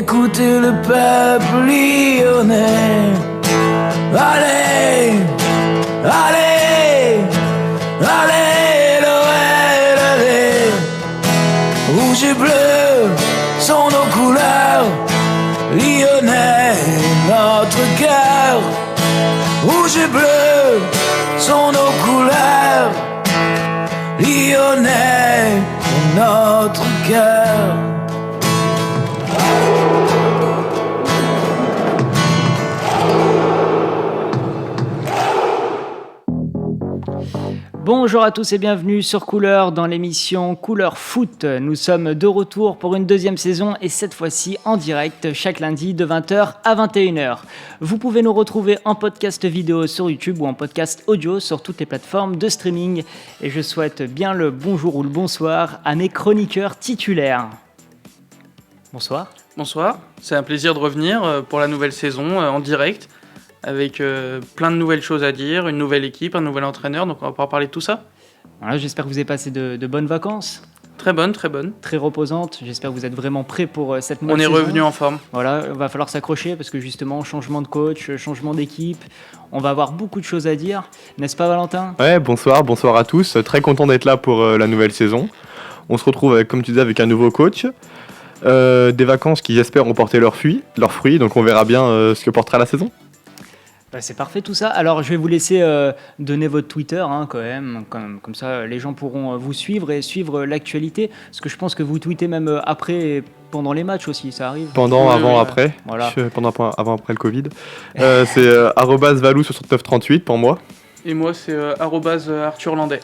écoutez le peuple lyonnais. Allez, allez, allez, l'OL, allez. Rouge et bleu sont nos couleurs, lyonnais, notre cœur. Rouge et bleu sont nos couleurs, lyonnais, notre cœur. Bonjour à tous et bienvenue sur Couleur dans l'émission Couleur Foot. Nous sommes de retour pour une deuxième saison et cette fois-ci en direct chaque lundi de 20h à 21h. Vous pouvez nous retrouver en podcast vidéo sur YouTube ou en podcast audio sur toutes les plateformes de streaming. Et je souhaite bien le bonjour ou le bonsoir à mes chroniqueurs titulaires. Bonsoir. Bonsoir, c'est un plaisir de revenir pour la nouvelle saison en direct. Avec plein de nouvelles choses à dire, une nouvelle équipe, un nouvel entraîneur, donc on va pouvoir parler de tout ça. Voilà, j'espère que vous avez passé de bonnes vacances. Très bonne, très bonne. Très reposantes, j'espère que vous êtes vraiment prêts pour cette nouvelle saison. On est revenu en forme. Voilà, il va falloir s'accrocher parce que justement, changement de coach, changement d'équipe, on va avoir beaucoup de choses à dire, n'est-ce pas Valentin ? Ouais, bonsoir à tous, très content d'être là pour la nouvelle saison. On se retrouve avec, comme tu disais, avec un nouveau coach. Des vacances qui j'espère ont porté leurs fruits, donc on verra bien ce que portera la saison. Bah, c'est parfait tout ça. Alors je vais vous laisser donner votre Twitter quand même, comme ça les gens pourront vous suivre et suivre l'actualité. Parce que je pense que vous tweetez même après et pendant les matchs aussi, ça arrive. Pendant, avant, après. Voilà. Avant, après le Covid. C'est @valou6938 pour moi. Et moi c'est @Arthur Landais.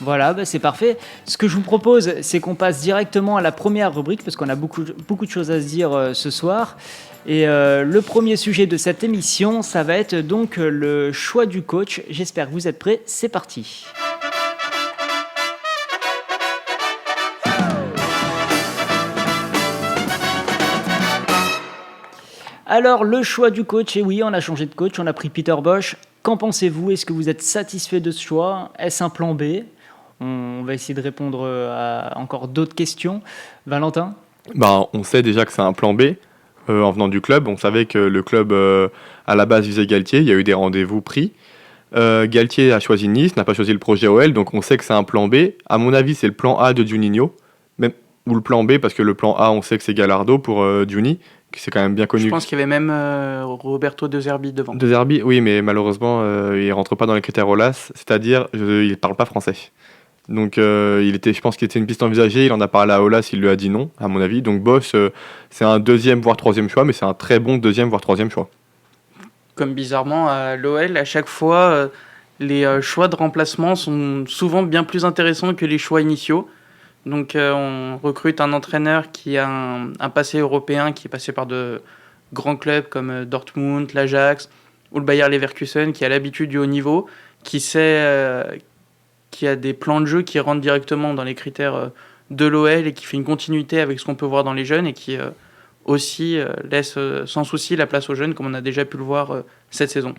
Voilà, bah c'est parfait. Ce que je vous propose, c'est qu'on passe directement à la première rubrique, parce qu'on a beaucoup de choses à se dire ce soir. Et le premier sujet de cette émission, ça va être donc le choix du coach. J'espère que vous êtes prêts, c'est parti. Alors, le choix du coach, et oui, on a changé de coach, on a pris Peter Bosz. Qu'en pensez-vous ? Est-ce que vous êtes satisfait de ce choix ? Est-ce un plan B ? On va essayer de répondre à encore d'autres questions. Valentin ? On sait déjà que c'est un plan B. En venant du club, on savait que le club, à la base, visait Galtier. Il y a eu des rendez-vous pris. Galtier a choisi Nice, n'a pas choisi le projet OL, donc on sait que c'est un plan B. À mon avis, c'est le plan A de Juninho, ou le plan B, parce que le plan A, on sait que c'est Gallardo pour Juni, qui c'est quand même bien connu. Je pense qu'il y avait même Roberto De Zerbi devant. De Zerbi, oui, mais malheureusement, il ne rentre pas dans les critères OLAS, c'est-à-dire il ne parle pas français. Donc je pense qu'il était une piste envisagée, il en a parlé à Aulas, il lui a dit non, à mon avis. Donc Bosz, c'est un deuxième voire troisième choix, mais c'est un très bon deuxième voire troisième choix. Comme bizarrement à l'OL, à chaque fois, les choix de remplacement sont souvent bien plus intéressants que les choix initiaux. Donc on recrute un entraîneur qui a un passé européen, qui est passé par de grands clubs comme Dortmund, l'Ajax ou le Bayer Leverkusen, qui a l'habitude du haut niveau, qui a des plans de jeu qui rentrent directement dans les critères de l'OL et qui fait une continuité avec ce qu'on peut voir dans les jeunes et qui aussi laisse sans souci la place aux jeunes, comme on a déjà pu le voir cette saison.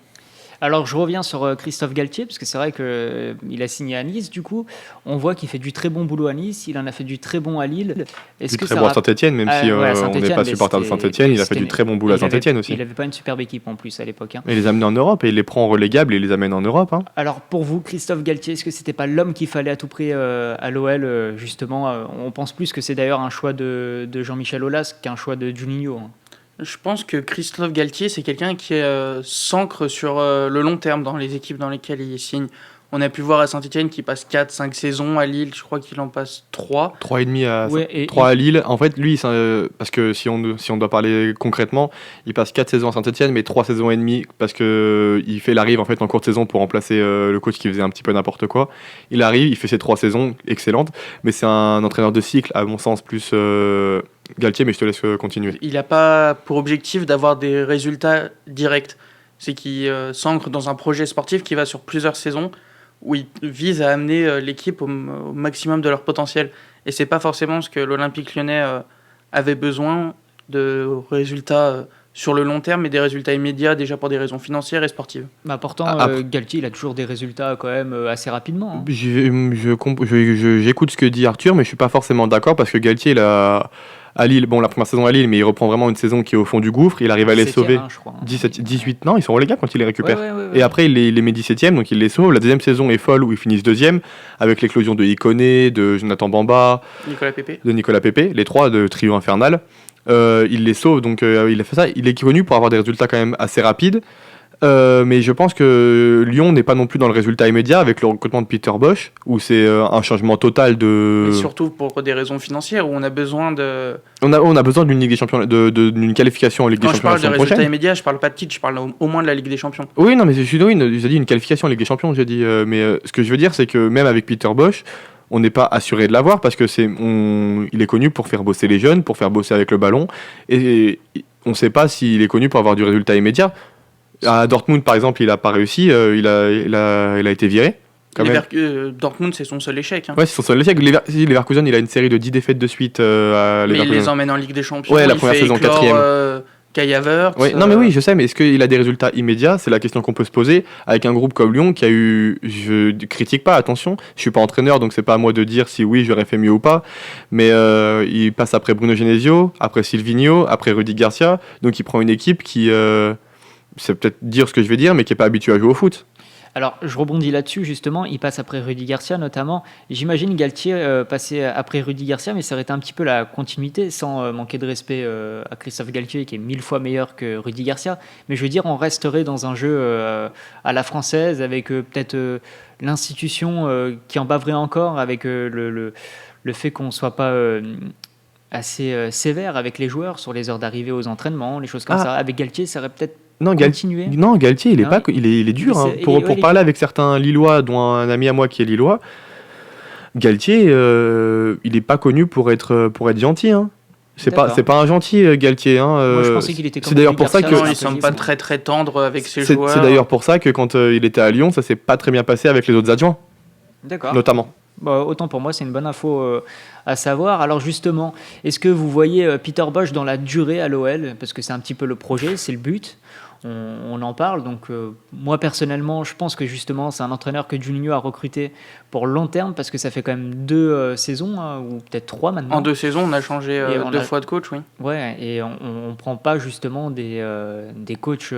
Alors je reviens sur Christophe Galtier, parce que c'est vrai qu'il a signé à Nice, du coup. On voit qu'il fait du très bon boulot à Nice, il en a fait du très bon à Lille. Est-ce que très bon à Saint-Etienne, même si on n'est pas supporter de Saint-Etienne, il a fait du très bon boulot à Saint-Etienne aussi. Il n'avait pas une superbe équipe en plus à l'époque. Il les amène en Europe et il les prend en relégable et il les amène en Europe. Alors pour vous, Christophe Galtier, est-ce que c'était pas l'homme qu'il fallait à tout prix à l'OL justement On pense plus que c'est d'ailleurs un choix de Jean-Michel Aulas qu'un choix de Juninho. Je pense que Christophe Galtier, c'est quelqu'un qui s'ancre sur le long terme dans les équipes dans lesquelles il signe. On a pu voir à Saint-Etienne qu'il passe 4-5 saisons. À Lille, je crois qu'il en passe 3. 3,5 à Lille. En fait, lui, parce que si on doit parler concrètement, il passe 4 saisons à Saint-Etienne, mais 3 saisons et demie parce qu'il arrive en fait en courte saison pour remplacer le coach qui faisait un petit peu n'importe quoi. Il arrive, il fait ses 3 saisons excellentes, mais c'est un entraîneur de cycle, à mon sens, plus Galtier, mais je te laisse continuer. Il n'a pas pour objectif d'avoir des résultats directs. C'est qu'il s'ancre dans un projet sportif qui va sur plusieurs saisons, où ils visent à amener l'équipe au maximum de leur potentiel. Et c'est pas forcément ce que l'Olympique Lyonnais avait besoin, de résultats sur le long terme, mais des résultats immédiats déjà pour des raisons financières et sportives. Bah, pourtant, Après- Galtier, il a toujours des résultats quand même assez rapidement, hein. J'écoute ce que dit Arthur, mais je suis pas forcément d'accord parce que Galtier, à Lille, bon, la première saison à Lille, mais il reprend vraiment une saison qui est au fond du gouffre. Il arrive à les 17e, sauver. hein, je crois, hein. 18, non, ils sont relégables quand il les récupère. Ouais. Et après, il les met 17e, donc il les sauve. La deuxième saison est folle où ils finissent deuxième, avec l'éclosion de Ikoné, de Jonathan Bamba, de Nicolas Pepe, les trois de trio infernal. Il les sauve, donc il a fait ça. Il est connu pour avoir des résultats quand même assez rapides. Mais je pense que Lyon n'est pas non plus dans le résultat immédiat avec le recrutement de Peter Bosz, où c'est un changement total de. Mais surtout pour des raisons financières, où on a besoin de. On a besoin d'une Ligue des Champions, d'une qualification en Ligue des Quand je Champions parle de la saison résultats prochaine. immédiats, je parle pas de titre, je parle au moins de la Ligue des Champions. Oui, non, mais j'ai dit une qualification en Ligue des Champions, j'ai dit. Mais ce que je veux dire, c'est que même avec Peter Bosz, on n'est pas assuré de l'avoir parce que il est connu pour faire bosser les jeunes, pour faire bosser avec le ballon, et on ne sait pas s'il est connu pour avoir du résultat immédiat. À Dortmund, par exemple, il n'a pas réussi, il a été viré. Quand même. Dortmund, c'est son seul échec. Hein. Ouais, c'est son seul échec. Leverkusen, il a une série de 10 défaites de suite à Mais il Leverkusen. les emmène en Ligue des Champions. Ouais, la il première fait saison, éclore, 4e. Kai Havertz. Ouais, non mais oui, je sais, mais est-ce qu'il a des résultats immédiats? C'est la question qu'on peut se poser avec un groupe comme Lyon qui a eu, je critique pas, attention, je suis pas entraîneur donc c'est pas à moi de dire si oui j'aurais fait mieux ou pas, mais il passe après Bruno Genesio, après Silvinho, après Rudy Garcia, donc il prend une équipe qui, c'est peut-être dire ce que je vais dire, mais qui est pas habituée à jouer au foot. Alors, je rebondis là-dessus, justement. Il passe après Rudy Garcia, notamment. J'imagine Galtier passer après Rudy Garcia, mais ça aurait été un petit peu la continuité, sans manquer de respect à Christophe Galtier, qui est 1000 fois meilleur que Rudy Garcia. Mais je veux dire, on resterait dans un jeu à la française, avec peut-être l'institution qui en baverait encore, avec le fait qu'on ne soit pas assez sévère avec les joueurs sur les heures d'arrivée aux entraînements, les choses comme ça. Avec Galtier, ça aurait peut-être continué. Non, Galtier, il est, Non, pas, il est dur. Hein. Pour parler avec certains Lillois, dont un ami à moi qui est Lillois, Galtier, il n'est pas connu pour être gentil. Hein. C'est pas un gentil, Galtier. Hein. Moi, je pensais qu'il était comme c'est d'ailleurs pour ça que non, il ne semble pas très très tendre avec ses joueurs. C'est d'ailleurs pour ça que quand il était à Lyon, ça s'est pas très bien passé avec les autres adjoints. D'accord. Notamment. Bah, autant pour moi, c'est une bonne info à savoir. Alors justement, est-ce que vous voyez Peter Bosz dans la durée à l'OL? Parce que c'est un petit peu le projet, c'est le but. On en parle. Donc moi, personnellement, je pense que justement, c'est un entraîneur que Juninho a recruté pour long terme parce que ça fait quand même 2 saisons, hein, ou peut-être 3 maintenant. En 2 saisons, on a changé 2 fois de coach, oui. Ouais, et on ne prend pas justement des coachs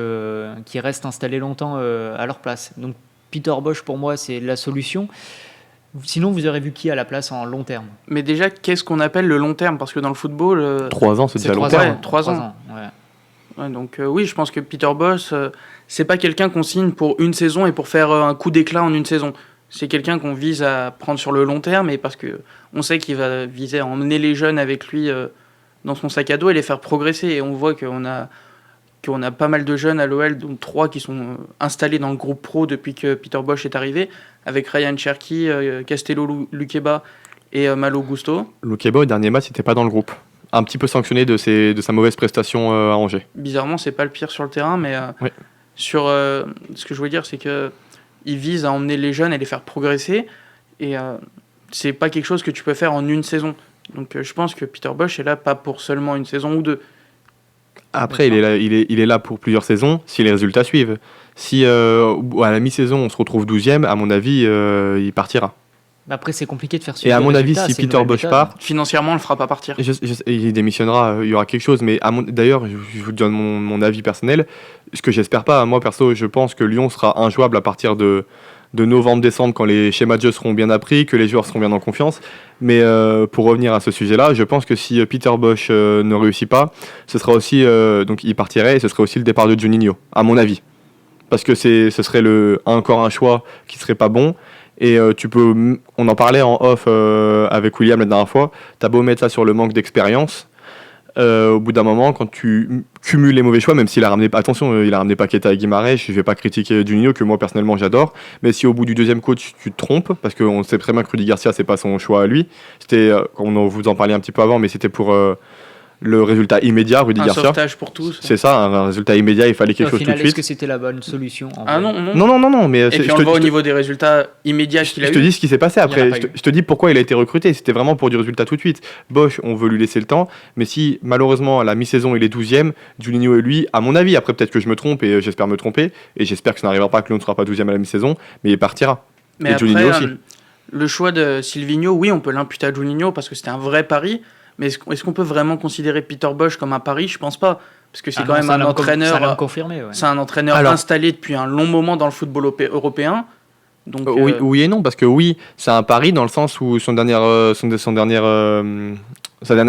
qui restent installés longtemps à leur place. Donc Peter Bosz, pour moi, c'est la solution. Sinon, vous aurez vu qui à la place en long terme? Mais déjà, qu'est-ce qu'on appelle le long terme? Parce que dans le football... 3 ans, c'est déjà long terme. 3 ans. Ouais. Ouais, donc oui, je pense que Peter Bosz, c'est pas quelqu'un qu'on signe pour une saison et pour faire un coup d'éclat en une saison. C'est quelqu'un qu'on vise à prendre sur le long terme, et parce que on sait qu'il va viser à emmener les jeunes avec lui dans son sac à dos et les faire progresser. Et on voit qu'on a pas mal de jeunes à l'OL, dont 3 qui sont installés dans le groupe pro depuis que Peter Bosz est arrivé, avec Ryan Cherki, Castello Luqueba et Malo Gusto. Luqueba, au dernier match, n'était pas dans le groupe. Un petit peu sanctionné de sa mauvaise prestation à Angers. Bizarrement, c'est pas le pire sur le terrain, mais oui. sur ce que je veux dire, c'est que il vise à emmener les jeunes et les faire progresser, et c'est pas quelque chose que tu peux faire en une saison. Donc je pense que Peter Bosz est là pas pour seulement une saison ou 2. Après, il est là pour plusieurs saisons si les résultats suivent. Si à la mi-saison on se retrouve 12e, à mon avis, il partira. Après, c'est compliqué de faire suivre. Et à mon avis, si Peter Bosz part, financièrement, on le fera pas partir. Il démissionnera, il y aura quelque chose. Mais d'ailleurs, je vous donne mon avis personnel. Ce que j'espère pas, moi perso, je pense que Lyon sera injouable à partir de novembre-décembre, quand les schémas de jeu seront bien appris, que les joueurs seront bien en confiance. Mais pour revenir à ce sujet-là, je pense que si Peter Bosz ne réussit pas, ce sera aussi donc il partirait, et ce serait aussi le départ de Juninho, à mon avis. Parce que ce serait encore un choix qui serait pas bon. Et on en parlait en off avec William la dernière fois, t'as beau mettre ça sur le manque d'expérience, au bout d'un moment, quand tu cumules les mauvais choix, même s'il a ramené, attention, il a ramené Paqueta et Guimarães, je vais pas critiquer Juninho, que moi personnellement j'adore, mais si au bout du deuxième coach tu te trompes, parce qu'on sait très bien que Rudy Garcia c'est pas son choix à lui, c'était, on vous en parlait un petit peu avant, mais c'était pour le résultat immédiat, Rudy Un Garcia. sauvetage pour tous. C'est ça, un résultat immédiat, il fallait quelque Au chose tout final, de est-ce suite. que c'était la bonne solution Ah non. Non, mais Et puis on le voit au niveau des résultats immédiats qu'il a je te eu. dis ce qui s'est passé Il y en a après. pas Je te dis pourquoi il a été recruté. C'était vraiment pour du résultat tout de suite. Bosch, on veut lui laisser le temps. Mais si malheureusement à la mi-saison il est 12e, Juninho et lui, à mon avis, après peut-être que je me trompe et j'espère me tromper, et j'espère que ça n'arrivera pas, que l'on ne sera pas 12e à la mi-saison, mais il partira. Mais et après, Juninho aussi. le choix de Silvinho, oui, on peut l'imputer à Juninho parce que c'était un vrai pari. Mais est-ce qu'on peut vraiment considérer Peter Bosch comme un pari ? Je pense pas. Parce que c'est quand même un entraîneur. Ça l'a confirmé, ouais. C'est un entraîneur installé depuis un long moment dans le football européen. Donc, oui et non, parce que oui, c'est un pari dans le sens où sa dernière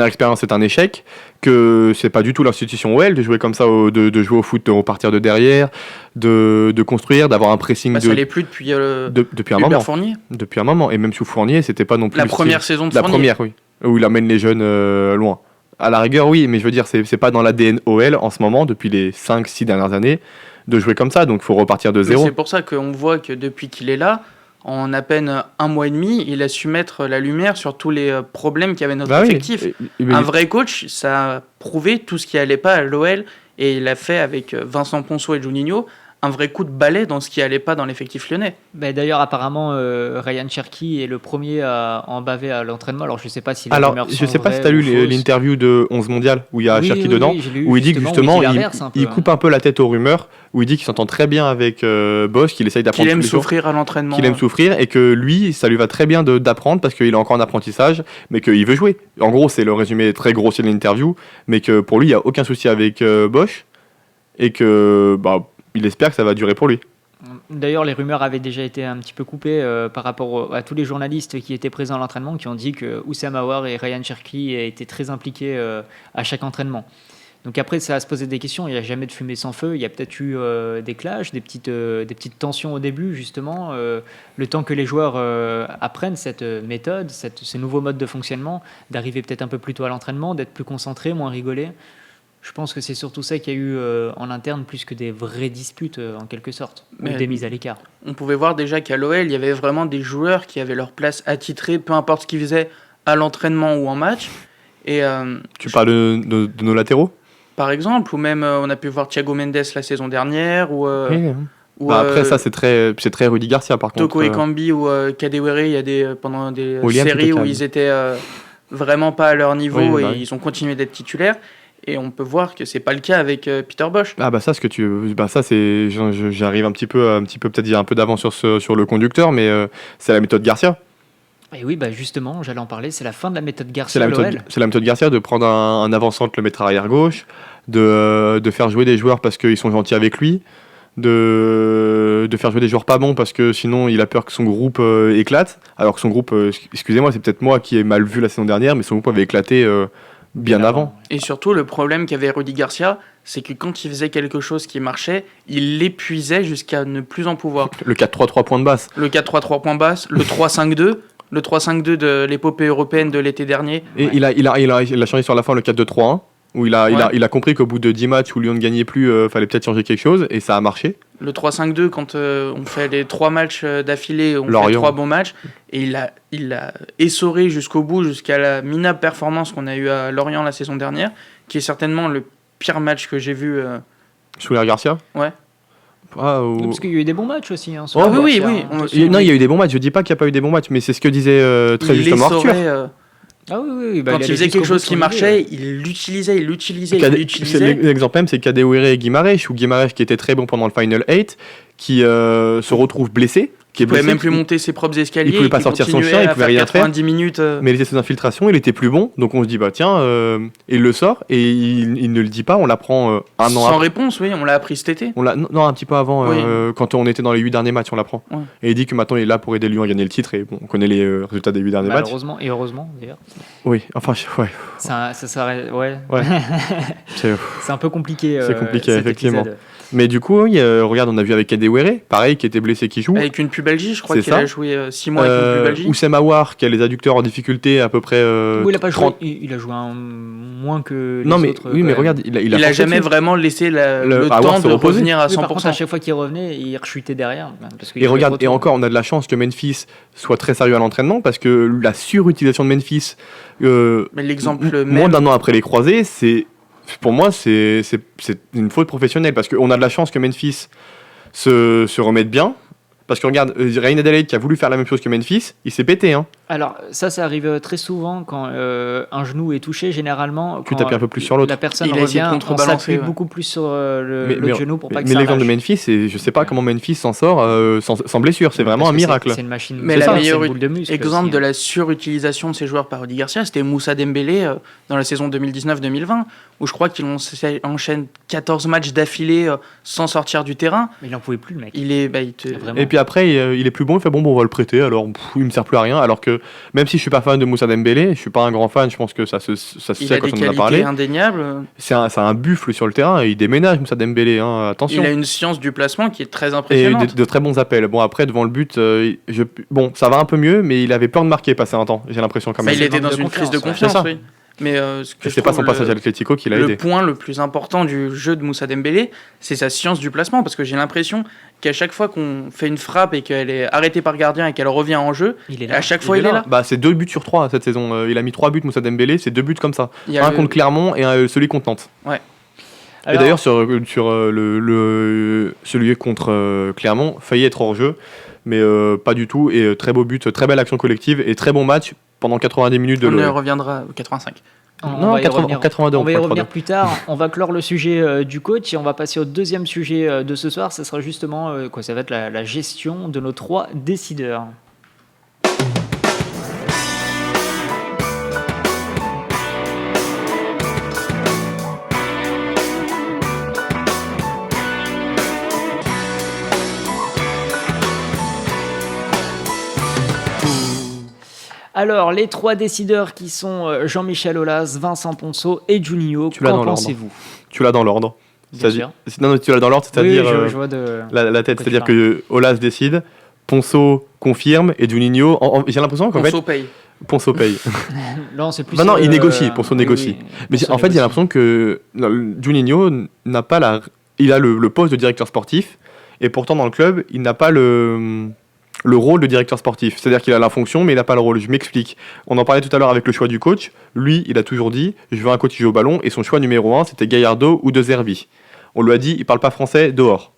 expérience est un échec, que c'est pas du tout l'institution OL de jouer comme ça, de jouer au foot, de repartir de derrière, de construire, d'avoir un pressing. Ça l'est plus depuis un moment. Fournier. Depuis un moment, et même sous Fournier, c'était pas non plus la première saison de Fournier. La première, oui, où il amène les jeunes loin. À la rigueur, oui, mais je veux dire, c'est pas dans l'ADN OL en ce moment, depuis les 5-6 dernières années, de jouer comme ça, donc il faut repartir de zéro. C'est pour ça qu'on voit que depuis qu'il est là, en à peine un mois et demi, il a su mettre la lumière sur tous les problèmes qu'avait notre effectif. Un vrai coach, ça a prouvé tout ce qui allait pas à l'OL, et il a fait avec Vincent Ponceau et Juninho un vrai coup de balai dans ce qui allait pas dans l'effectif lyonnais. D'ailleurs, apparemment, Ryan Cherki est le premier à en baver à l'entraînement. Alors, je sais pas si les rumeurs sont vraies. Je sais pas si tu as lu l'interview de 11 mondial où il y a Cherki dedans, où il dit que justement, il coupe un peu la tête aux rumeurs, où il dit qu'il s'entend très bien avec Bosch, qu'il essaye d'apprendre. Qu'il aime souffrir à l'entraînement. Qu'il aime souffrir et que lui, ça lui va très bien d'apprendre parce qu'il est encore en apprentissage, mais qu'il veut jouer. En gros, c'est le résumé très grossier de l'interview, mais que pour lui, il n'y a aucun souci avec Bosch et que il espère que ça va durer pour lui. D'ailleurs, les rumeurs avaient déjà été un petit peu coupées par rapport à tous les journalistes qui étaient présents à l'entraînement, qui ont dit que Oussama Aouar et Ryan Cherki étaient très impliqués à chaque entraînement. Donc après, ça a se poser des questions. Il n'y a jamais de fumée sans feu. Il y a peut-être eu des clashs, des petites tensions au début, justement. Le temps que les joueurs apprennent cette méthode, ce nouveau mode de fonctionnement, d'arriver peut-être un peu plus tôt à l'entraînement, d'être plus concentré, moins rigolé. Je pense que c'est surtout ça qu'il y a eu en interne, plus que des vraies disputes, en quelque sorte, ou des mises à l'écart. On pouvait voir déjà qu'à l'OL, il y avait vraiment des joueurs qui avaient leur place attitrée, peu importe ce qu'ils faisaient à l'entraînement ou en match. Et, tu parles de nos latéraux ? Par exemple, ou même on a pu voir Thiago Mendes la saison dernière, après ça c'est très Rudy Garcia par contre. Toko Ekambi ou Kadewere, il y a pendant des séries où ils étaient vraiment pas à leur niveau et ils ont continué d'être titulaires. Et on peut voir que c'est pas le cas avec Peter Bosch. J'arrive un petit peu peut-être dire un peu d'avance sur le conducteur, mais c'est la méthode Garcia. Et oui, justement, j'allais en parler, c'est la fin de la méthode Garcia. C'est la méthode Garcia de prendre un avant-centre, le mettre arrière gauche, de faire jouer des joueurs parce qu'ils sont gentils avec lui, de faire jouer des joueurs pas bons parce que sinon il a peur que son groupe éclate. Alors que son groupe, excusez-moi, c'est peut-être moi qui ai mal vu la saison dernière, mais son groupe avait éclaté bien avant. Et surtout, le problème qu'avait Rudy Garcia, c'est que quand il faisait quelque chose qui marchait, il l'épuisait jusqu'à ne plus en pouvoir. Le 4-3-3 point de basse. Le 4-3-3 point basse, le 3-5-2, le 3-5-2 de l'épopée européenne de l'été dernier. Et il a changé sur la fin le 4-2-3-1, où il a compris qu'au bout de 10 matchs où Lyon ne gagnait plus, fallait peut-être changer quelque chose, et ça a marché. Le 3-5-2, quand on fait les 3 matchs d'affilée, on fait 3 bons matchs, et il a essoré jusqu'au bout, jusqu'à la minable performance qu'on a eue à Lorient la saison dernière, qui est certainement le pire match que j'ai vu. Sous l'air Garcia ? Ouais. Parce qu'il y a eu des bons matchs aussi. Oui. Non, il y a eu des bons matchs. Je dis pas qu'il n'y a pas eu des bons matchs, mais c'est ce que disait très justement Arthur. Ah oui. Quand il faisait quelque chose qui marchait, il l'utilisait. L'exemple même, c'est Kadewere et Guimarães, ou Guimarães qui était très bon pendant le Final 8, qui se retrouve blessé. Il pouvait même plus monter ses propres escaliers. Il pouvait pas sortir son chien, il pouvait rien faire. 90 minutes. Mais il était sous infiltration, il était plus bon. Donc on se dit, il le sort et il ne le dit pas, on l'apprend un an après. Sans réponse, oui, on l'a appris cet été. Non, un petit peu avant, quand on était dans les 8 derniers matchs, on l'apprend. Ouais. Et il dit que maintenant il est là pour aider Lyon à gagner le titre. Et bon, on connaît les résultats des 8 derniers matchs. Heureusement, et heureusement d'ailleurs. Oui, enfin, ouais. Ça s'arrête, ouais. C'est un peu compliqué. C'est compliqué, effectivement. Mais du coup, oui, regarde, on a vu avec Kadewere, pareil, qui était blessé, qui joue. Avec une pubalgie, je crois C'est qu'il ça. a joué 6 mois avec une pubalgie. Oussem Aouar, qui a les adducteurs en difficulté à peu près. Oui, il a pas 30. joué. Il a joué moins que les Non, mais autres. oui, quand mais même. regarde, il a Il a jamais forcé. vraiment laissé le Aouar temps se de reposer. revenir à Oui, par contre, à 100%. chaque fois qu'il revenait, il rechutait derrière. Parce qu'il Et jouait regarde, trop et tôt. encore, on a de la chance que Memphis soit très sérieux à l'entraînement parce que la surutilisation de Memphis, Mais l'exemple moins même, d'un an après les croisés, pour moi, c'est une faute professionnelle parce qu'on a de la chance que Memphis se remette bien. Parce que regarde, Rain Adelaide qui a voulu faire la même chose que Memphis, il s'est pété. Hein. Alors, ça arrive très souvent quand un genou est touché. Généralement, Tu quand t'appuies un peu plus sur l'autre. la personne Il a essayé de revient, on contrebalancer, s'appuie ouais. beaucoup plus sur l'autre Mais genou pour pas que mais ça l'exemple de lâche. Memphis, je sais pas comment Memphis s'en sort sans blessure. C'est vraiment Parce un que miracle. C'est une machine. Mais c'est la ça, c'est meilleure une boule de muscle exemple aussi, de hein. la surutilisation de ces joueurs par Rudy Garcia, c'était Moussa Dembélé dans la saison 2019-2020, où je crois qu'il enchaîne 14 matchs d'affilée sans sortir du terrain. Mais il en pouvait plus, le mec. Vraiment. Et puis après, il est plus bon, il fait bon, on va le prêter, alors il me sert plus à rien. Alors que même si je suis pas fan de Moussa Dembélé, je suis pas un grand fan, je pense que ça se Il sait a quand des on en a qualités parlé. indéniables. C'est un buffle sur le terrain et il déménage Moussa Dembélé, hein, attention. Il a une science du placement qui est très Et impressionnante. de très bons appels. Bon, après, devant le but, bon, ça va un peu mieux, mais il avait peur de marquer passer un temps, j'ai l'impression quand Mais même. il était manque dans de une crise de confiance, confiance, ouais. oui. Mais ce que Et je c'est pas trouve son passage à l'Atlético qui l'a le aidé. point le plus important du jeu de Moussa Dembélé, c'est sa science du placement, parce que j'ai l'impression qu'à chaque fois qu'on fait une frappe et qu'elle est arrêtée par le gardien et qu'elle revient en jeu, Il est là. à chaque fois il est là. Bah, c'est 2 buts sur 3 cette saison. Il a mis 3 buts Moussa Dembélé, c'est 2 buts comme ça. Il y a Un le- contre Clermont et celui contre Nantes. Et Alors, d'ailleurs, sur celui contre Clermont, failli être hors jeu, mais pas du tout. Et très beau but, très belle action collective et très bon match pendant 90 minutes de On y l'OL. reviendra au 85. on va y 82, on va y prend le revenir 3-2. plus tard. On va clore le sujet du coach et on va passer au deuxième sujet de ce soir. Ça sera justement ça va être la gestion de nos 3 décideurs. Alors, les 3 décideurs qui sont Jean-Michel Aulas, Vincent Ponceau et Juninho, Tu l'as qu'en dans l'ordre. pensez-vous? Tu l'as dans l'ordre. Bien sûr. Non, tu l'as dans l'ordre, Oui, c'est-à-dire je vois de... la tête. quoi tu C'est-à-dire que Olas décide, Ponceau confirme et Juninho. J'ai l'impression qu'en fait, Ponceau paye. Ponceau paye. Non, c'est plus. Bah non, il négocie, Ponceau négocie. Mais Ponceau en fait, j'ai négocie. l'impression que Juninho n'a pas il a le poste de directeur sportif et pourtant dans le club, il n'a pas le rôle de directeur sportif. C'est-à-dire qu'il a la fonction, mais il n'a pas le rôle. Je m'explique. On en parlait tout à l'heure avec le choix du coach. Lui, il a toujours dit je veux un coach qui joue au ballon et son choix numéro 1, c'était Gallardo ou De Zerbi. On lui a dit il parle pas français, dehors.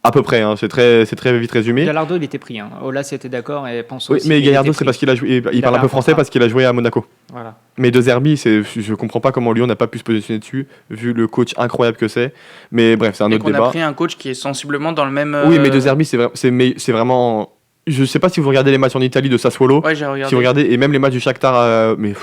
À peu près, hein, c'est très vite résumé. Gallardo, il était pris. Aulas était d'accord et Ponceau Oui, aussi, mais il Gallardo, était c'est pris. parce qu'il a joué. Il avait parle un un peu français contrat. parce qu'il a joué à Monaco. Voilà. Mais De Zerbi, je comprends pas comment Lyon n'a pas pu se positionner dessus, vu le coach incroyable que c'est. Mais bref, c'est un Et autre qu'on a débat. pris un coach qui est sensiblement dans le même. Oui, mais De Zerbi, c'est vraiment. Je sais pas si vous regardez les matchs en Italie de Sassuolo. Ouais, j'ai regardé. Si vous regardez, et même les matchs du Shakhtar, mais.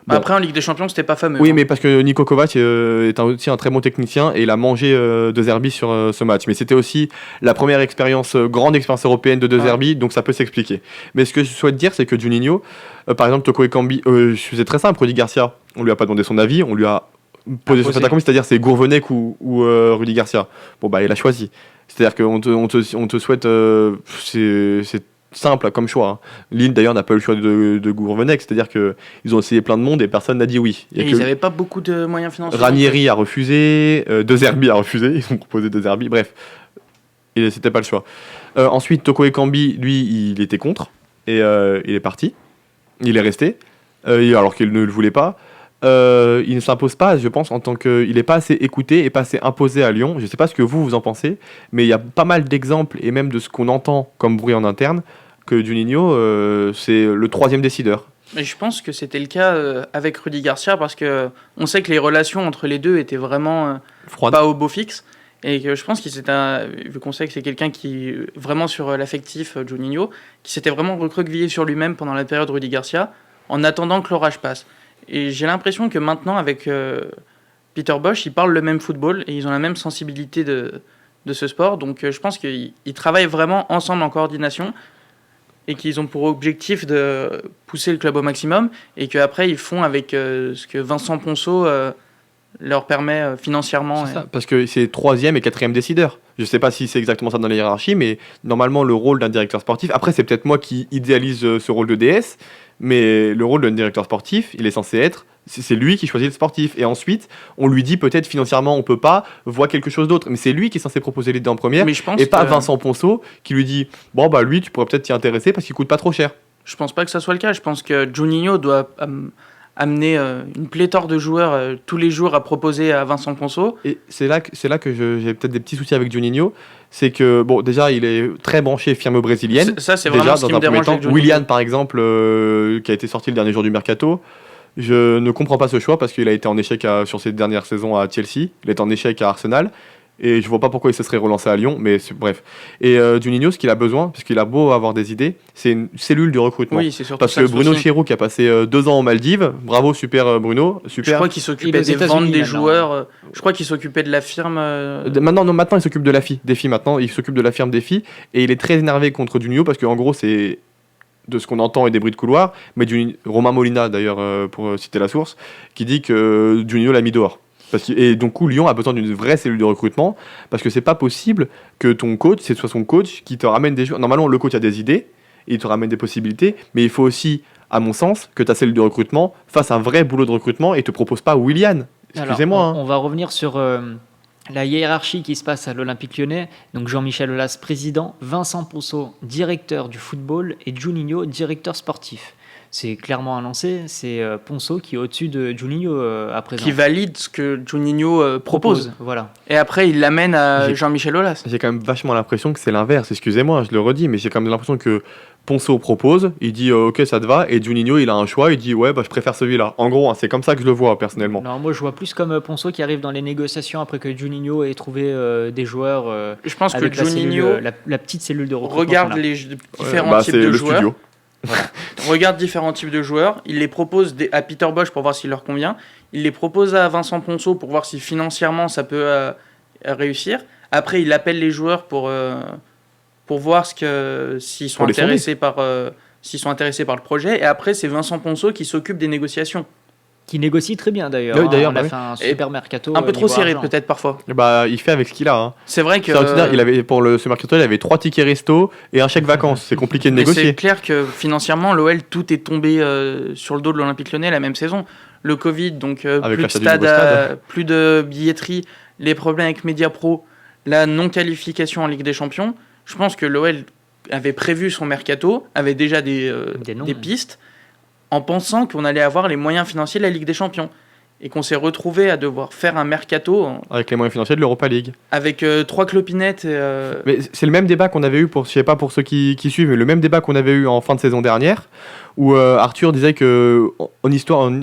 Bon. Après, en Ligue des Champions, c'était pas fameux. Oui, hein. mais parce que Niko Kovac est aussi un très bon technicien et il a mangé De Zerbi sur ce match. Mais c'était aussi la première grande expérience européenne de De Zerbi, donc ça peut s'expliquer. Mais ce que je souhaite dire, c'est que Juninho, par exemple, Toko Ekambi, c'est très simple, Rudy Garcia, on lui a pas demandé son avis, on lui a posé son fait accompli, c'est-à-dire c'est Gourvenec ou Rudy Garcia. Bon, bah, il a choisi. C'est-à-dire qu'on te souhaite. C'est simple comme choix. Hein. Lille d'ailleurs n'a pas eu le choix de Gourvenec, c'est-à-dire qu'ils ont essayé plein de monde et personne n'a dit oui. Il y a Et que ils n'avaient pas beaucoup de moyens financiers. Ranieri a refusé, De Zerbi a refusé, ils ont proposé De Zerbi, bref, et c'était pas le choix. Ensuite, Toko Ekambi, lui, il était contre et il est parti, il est resté, alors qu'il ne le voulait pas. Il ne s'impose pas, je pense, en tant qu'il n'est pas assez écouté et pas assez imposé à Lyon. Je ne sais pas ce que vous en pensez, mais il y a pas mal d'exemples et même de ce qu'on entend comme bruit en interne que Juninho, c'est le 3e décideur. Mais je pense que c'était le cas avec Rudy Garcia parce que on sait que les relations entre les deux étaient vraiment Froide. pas au beau fixe et que je pense qu'il s'était vu qu'on sait que c'est quelqu'un qui vraiment sur l'affectif Juninho qui s'était vraiment recroquevillé sur lui-même pendant la période Rudy Garcia en attendant que l'orage passe. Et j'ai l'impression que maintenant avec Peter Bosz, ils parlent le même football et ils ont la même sensibilité de ce sport. Donc je pense qu'ils travaillent vraiment ensemble en coordination et qu'ils ont pour objectif de pousser le club au maximum et qu'après ils font avec ce que Vincent Ponceau leur permet financièrement. C'est ça, parce que c'est 3e et 4e décideur. Je sais pas si c'est exactement ça dans la hiérarchie, mais normalement le rôle d'un directeur sportif, après c'est peut-être moi qui idéalise ce rôle de DS, mais le rôle d'un directeur sportif, il est censé être, c'est lui qui choisit le sportif, et ensuite on lui dit peut-être financièrement on peut pas, voit quelque chose d'autre, mais c'est lui qui est censé proposer l'idée en première, Mais je pense et pas que- Vincent Ponceau qui lui dit bon bah lui tu pourrais peut-être t'y intéresser parce qu'il coûte pas trop cher. Je pense pas que ça soit le cas. Je pense que Juninho doit amener une pléthore de joueurs tous les jours à proposer à Vincent Ponceau. Et c'est là que j'ai peut-être des petits soucis avec Juninho, c'est que bon déjà il est très branché firme brésilienne. Ça, c'est Déjà, vraiment ce qui dans me un premier dérange temps, avec Juninho. Willian, par exemple, qui a été sorti le dernier jour du mercato, je ne comprends pas ce choix parce qu'il a été en échec sur ses dernières saisons à Chelsea, il est en échec à Arsenal, et je vois pas pourquoi il se serait relancé à Lyon, mais bref. Et Juninho, ce qu'il a besoin, parce qu'il a beau avoir des idées, c'est une cellule de recrutement. Oui, c'est surtout Parce ça que le Bruno souci. Chéroux, qui a passé 2 ans aux Maldives, bravo, super Bruno, Je super. crois qu'il Il s'occupait est aux des États-Unis ventes des maintenant. joueurs. Je crois qu'il s'occupait de la firme. Maintenant, non, maintenant, il s'occupe de la FI, des filles maintenant, il s'occupe de la firme des filles, et il est très énervé contre Juninho parce qu'en gros, c'est de ce qu'on entend et des bruits de couloir, mais Romain Molina, d'ailleurs, pour citer la source, qui dit que Juninho l'a mis dehors. Et donc, Lyon a besoin d'une vraie cellule de recrutement parce que c'est pas possible que ton coach, ce soit son coach qui te ramène des joueurs. Normalement, le coach a des idées, et il te ramène des possibilités, mais il faut aussi, à mon sens, que ta cellule de recrutement fasse un vrai boulot de recrutement et te propose pas Willian. Excusez-moi. Alors, on va revenir sur la hiérarchie qui se passe à l'Olympique Lyonnais. Donc Jean-Michel Aulas, président, Vincent Ponceau, directeur du football, et Juninho, directeur sportif. C'est clairement annoncé, c'est Ponceau qui est au-dessus de Juninho à présent. qui valide ce que Juninho propose. Voilà. Et après, il l'amène à J'ai- Jean-Michel Aulas. J'ai quand même vachement l'impression que c'est l'inverse. Excusez-moi, je le redis, mais j'ai quand même l'impression que Ponceau propose, il dit ok ça te va, et Juninho il a un choix, il dit ouais bah je préfère celui-là. En gros, hein, c'est comme ça que je le vois personnellement. Non, moi je vois plus comme Ponceau qui arrive dans les négociations après que Juninho ait trouvé des joueurs Je pense que avec la, Juninho cellule, la petite cellule de recrutement. regarde qu'on a. les différents Bah, types c'est de le joueurs. studio. Regarde différents types de joueurs. Il les propose à Peter Bosch pour voir s'il leur convient. Il les propose à Vincent Ponceau pour voir si financièrement ça peut réussir. Après, il appelle les joueurs pour voir s'ils sont Pour les sonder. s'ils sont intéressés par le projet. Et après, c'est Vincent Ponceau qui s'occupe des négociations. Qui négocie très bien d'ailleurs. Oui, d'ailleurs, on a bah fait un Et super mercato. Un peu trop niveau serré argent. peut-être parfois. Bah il fait avec ce qu'il a. Hein. C'est vrai que C'est ordinaire, il avait pour ce mercato il avait 3 tickets resto et un chèque vacances. C'est compliqué de mais c'est négocier. clair que financièrement, l'OL, tout est tombé sur le dos de l'Olympique Lyonnais la même saison. Le Covid, donc Avec plus de l'achat du stade, nouveau stade. plus de billetterie, les problèmes avec Mediapro, la non-qualification en Ligue des Champions. Je pense que l'OL avait prévu son mercato, avait déjà des noms, des ouais. pistes, en pensant qu'on allait avoir les moyens financiers de la Ligue des Champions. Et qu'on s'est retrouvé à devoir faire un mercato Avec les moyens financiers de l'Europa League. avec 3 clopinettes. Mais c'est le même débat qu'on avait eu je sais pas pour ceux qui suivent, mais le même débat qu'on avait eu en fin de saison dernière, où Arthur disait que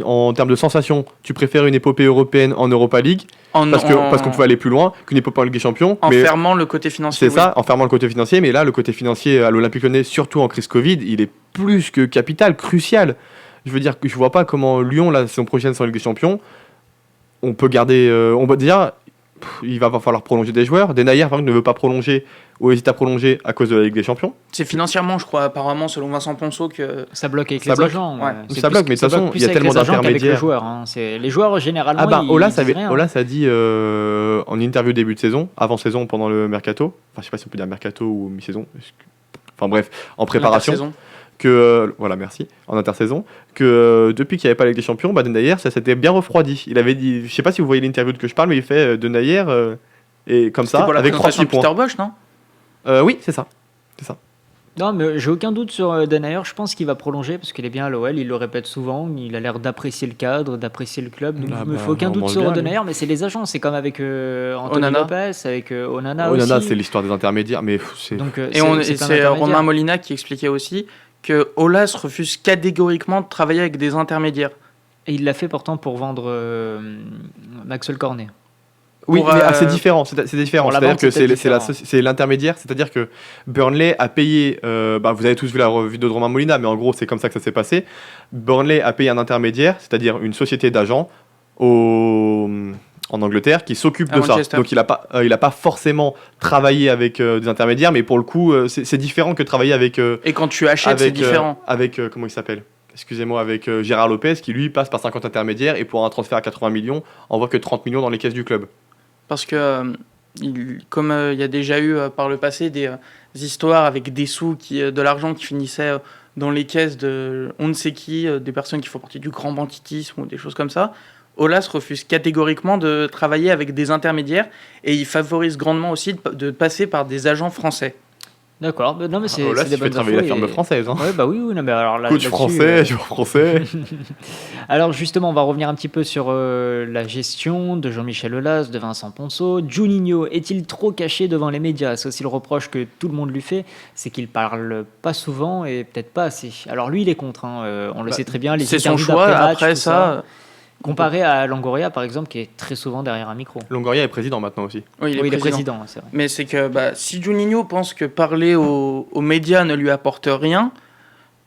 en termes de sensation, tu préfères une épopée européenne en Europa League parce qu'on pouvait aller plus loin qu'une épopée en Ligue des Champions. en mais fermant le côté financier. c'est ça, en fermant le côté financier, mais là le côté financier à l'Olympique Lyonnais, surtout en crise Covid, il est plus que capital, crucial. Je veux dire que je vois pas comment Lyon la saison prochaine sans Ligue des Champions, on peut garder, on va dire. Il va falloir prolonger des joueurs. Denayer, par exemple, ne veut pas prolonger ou hésite à prolonger à cause de la Ligue des Champions. C'est financièrement, je crois, apparemment, selon Vincent Ponceau, que Ça bloque avec Ça les bloque. agents. Ouais. C'est Ça plus- bloque, mais de toute ça bloque façon, plus il y a avec tellement les agents qu'avec d'intermédiaires. les joueurs. Hein. Les joueurs, généralement, Ah bah ils Aulas disent rien. a dit en interview début de saison, avant saison pendant le mercato, enfin je sais pas si on peut dire mercato ou mi-saison, enfin bref, en préparation, l'intersaison. que voilà merci, en intersaison, que depuis qu'il n'y avait pas la Ligue des Champions, bah Denayer ça s'était bien refroidi. Il avait dit, je sais pas si vous voyez l'interview de que je parle, mais il fait Denayer et comme C'était ça pour la avec 3 présentation petits de points. Peter Bosch, non Oui c'est ça. Non, mais j'ai aucun doute sur Denayer. Je pense qu'il va prolonger parce qu'il est bien à l'OL. Il le répète souvent. Il a l'air d'apprécier le cadre, d'apprécier le club. Donc, Ah il me bah, faut aucun on doute mange sur bien, Denayer. Mais c'est les agents. C'est comme avec Anthony Onana. Lopez, avec Onana Onana aussi. c'est l'histoire des intermédiaires, mais c'est Donc, Et c'est un intermédiaire. Romain Molina qui expliquait aussi que Aulas refuse catégoriquement de travailler avec des intermédiaires. Et il l'a fait pourtant pour vendre Maxwell Cornet. Oui, Pour, mais c'est différent. C'est différent. pour la C'est-à-dire vente, que c'est peut-être c'est l'intermédiaire. C'est-à-dire que Burnley a payé. Vous avez tous vu la vidéo de Romain Molina, mais en gros, c'est comme ça que ça s'est passé. Burnley a payé un intermédiaire, c'est-à-dire une société d'agents en Angleterre qui s'occupe À de ça. Manchester. Donc il a pas forcément travaillé avec des intermédiaires, mais pour le coup, c'est différent que travailler avec. Et quand tu achètes, c'est différent. Comment il s'appelle? Excusez-moi, avec Gérard Lopez qui lui passe par 50 intermédiaires et pour un transfert à 80 millions, envoie que 30 millions dans les caisses du club. Parce que Comme il y a déjà eu par le passé des histoires avec des sous, de l'argent qui finissait dans les caisses de on ne sait qui, des personnes qui font partie du grand banditisme ou des choses comme ça, Aulas refuse catégoriquement de travailler avec des intermédiaires et il favorise grandement aussi de passer par des agents français. D'accord, non mais c'est Là, des tu fais bonnes travailler infos la firme française. Hein. Ouais, bah oui, non mais alors Coach là-dessus, français, joueur français. Alors justement, on va revenir un petit peu sur la gestion de Jean-Michel Aulas, de Vincent Ponceau. Juninho est-il trop caché devant les médias? C'est aussi le reproche que tout le monde lui fait, c'est qu'il parle pas souvent et peut-être pas assez. Alors lui, il est contre, hein, on le sait très bien. Les C'est son interviews choix, d'après-match, après tout ça... Comparé à Longoria, par exemple, qui est très souvent derrière un micro. Longoria est président maintenant aussi. Oui, Il est président, c'est vrai. Mais c'est que si Juninho pense que parler aux médias ne lui apporte rien,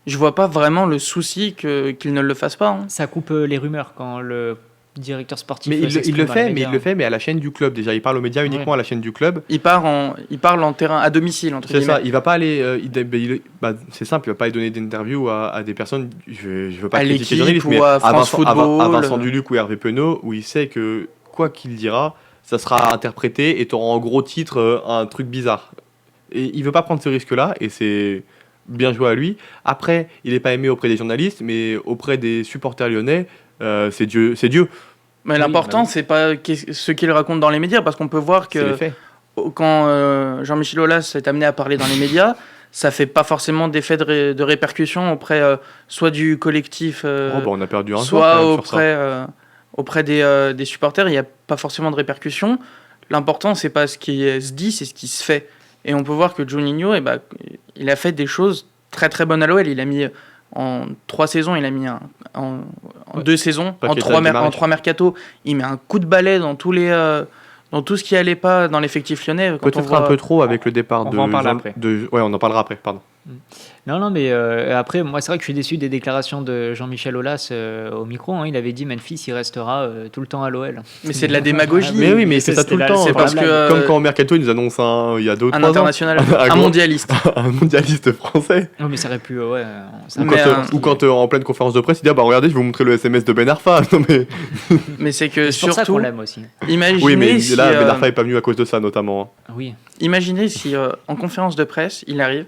je vois pas vraiment le souci qu'il ne le fasse pas. Hein. Ça coupe les rumeurs quand le directeur sportif Mais il s'exprime le dans les fait, médias. mais à la chaîne du club déjà. Il parle aux médias uniquement à la chaîne du club. Il parle en terrain à domicile, entre C'est guillemets. ça, il va pas aller. C'est simple, il va pas aller donner d'interviews à des personnes. Je veux pas À critiquer l'équipe les journalistes, mais ou à France Football. à Vincent Duluc ou Hervé Penaud, où il sait que quoi qu'il dira, ça sera interprété et tu auras en gros titre un truc bizarre. Et il veut pas prendre ce risque-là, et c'est bien joué à lui. Après, il est pas aimé auprès des journalistes, mais auprès des supporters lyonnais, c'est Dieu. Mais Oui, l'important, bah oui. c'est pas ce qu'il raconte dans les médias, parce qu'on peut voir C'est les que faits. quand Jean-Michel Aulas est amené à parler dans les médias, ça fait pas forcément d'effet de répercussion auprès soit du collectif, On a perdu un joueur soit quand même sur ça. auprès des supporters. Il n'y a pas forcément de répercussion. L'important, c'est pas ce qui se dit, c'est ce qui se fait. Et on peut voir que Juninho, il a fait des choses très très bonnes à l'OL. Il a mis en 3 saisons, il a mis en 2 saisons, en Paqueta 3 et Guimaraes. en 3 mercato, il met un coup de balai dans tous les dans tout ce qui allait pas dans l'effectif lyonnais. Quand on Peut-être voit- un peu trop avec le départ on de va en parler Jean- après. Ouais, on en parlera après, pardon. Non, mais après, moi, c'est vrai que je suis déçu des déclarations de Jean-Michel Aulas au micro. Hein. Il avait dit Memphis, il restera tout le temps à l'OL. Mais c'est de la démagogie. Mais oui, mais il fait ça c'était tout le la- temps. c'est parce blague. que Comme quand au Mercato, il nous annonce il y a 2 ou 3 un ans, international, Un un gros- mondialiste. un mondialiste français. Non, mais ça aurait pu, ouais. ça Ou aurait Mais, pu- ou quand en pleine conférence de presse, il dit regardez, je vais vous montrer le SMS de Ben Arfa. Non, mais... Mais c'est que C'est pour ça qu'on surtout, l'aime aussi. imaginez Oui, mais si, là, Ben Arfa est pas venu à cause de ça, notamment. Oui. imaginez si en conférence de presse, il arrive,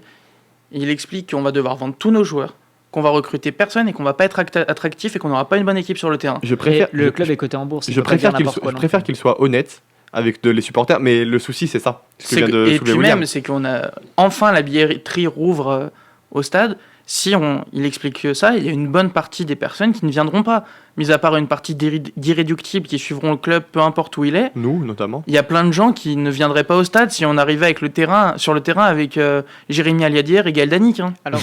il explique qu'on va devoir vendre tous nos joueurs, qu'on va recruter personne et qu'on va pas être attractif et qu'on n'aura pas une bonne équipe sur le terrain. Je Et préfère, le club est coté en bourse. il je peut pas dire préfère qu'il n'importe soit, quoi je non préfère plus. qu'il soit honnête avec les supporters, mais le souci, c'est ça. Ce que vient de Et soulever puis William. même, c'est qu'on a enfin la billetterie rouvre au stade. Si il explique que ça, il y a une bonne partie des personnes qui ne viendront pas. Mis à part une partie d'irréductibles qui suivront le club peu importe où il est, Nous, notamment. il y a plein de gens qui ne viendraient pas au stade si on arrivait sur le terrain avec Jérémy Aliadière et Gaël Danic. Hein. Alors,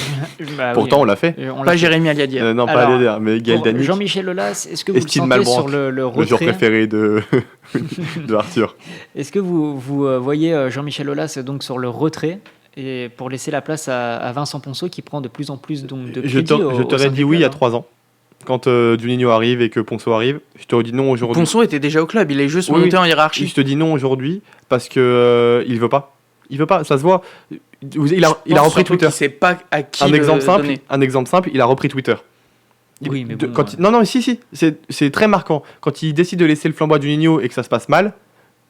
bah, Pourtant, oui, on l'a fait. on l'a Pas fait. Jérémy Aliadière. Non, pas Alors, Aliadière, mais Gaël Pour Danic, Jean-Michel Aulas, est-ce que vous et le Steve sentez Malbranck, sur le le joueur retrait préféré de, de Arthur. Est-ce que vous voyez Jean-Michel Aulas donc sur le retrait et pour laisser la place à Vincent Ponceau qui prend de plus en plus donc, de Je crédit au sein t'aurais du dit oui il y a club, 3 ans. Quand Juninho arrive et que Ponceau arrive, je t'aurais dit non aujourd'hui. Ponceau était déjà au club, il est juste Oui, monté oui. en Je hiérarchie. te dis non aujourd'hui parce que il veut pas. Il veut pas, ça se voit. Il a Je pense repris surtout Twitter. qu'il sait pas à qui Un le exemple donner. simple, il a repris Twitter. Oui, mais bon, Non, si, c'est très marquant. Quand il décide de laisser le flambeau à Juninho et que ça se passe mal,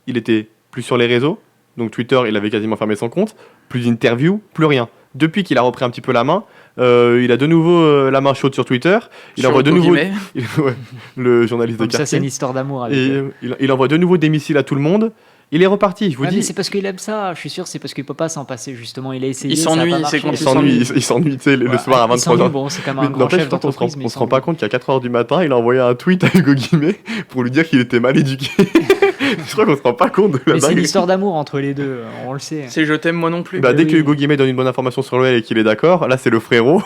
il était plus sur les réseaux. Donc Twitter, il avait quasiment fermé son compte. Plus d'interviews, plus rien. Depuis qu'il a repris un petit peu la main, il a de nouveau la main chaude sur Twitter. Il Sur envoie de nouveau Guillemets. Ouais, le journaliste de Comme ça, c'est quartier. une histoire d'amour avec Et eux. il envoie de nouveau des missiles à tout le monde. Il est reparti, je vous Ouais, mais dis. c'est parce qu'il aime ça, je suis sûr, c'est parce qu'il peut pas s'en passer justement. Il a essayé. Il ça a s'ennuie, pas marché. c'est quand Il s'ennuie, tu sais, le Ouais, soir à il s'ennuie, 23h. bon, c'est quand même Mais un grand n'empêche, chef je pense qu'on d'entreprise. mais on il se rend s'ennuie. pas compte qu'à 4h du matin, il a envoyé un tweet à Hugo Guimet pour lui dire qu'il était mal éduqué. Je crois qu'on se rend pas compte de la Mais c'est une dinguerie. histoire d'amour entre les deux, on le sait. C'est je t'aime moi non plus. Bah, dès Oui. que Hugo Guimet donne une bonne information sur l'OL et qu'il est d'accord, là c'est le frérot.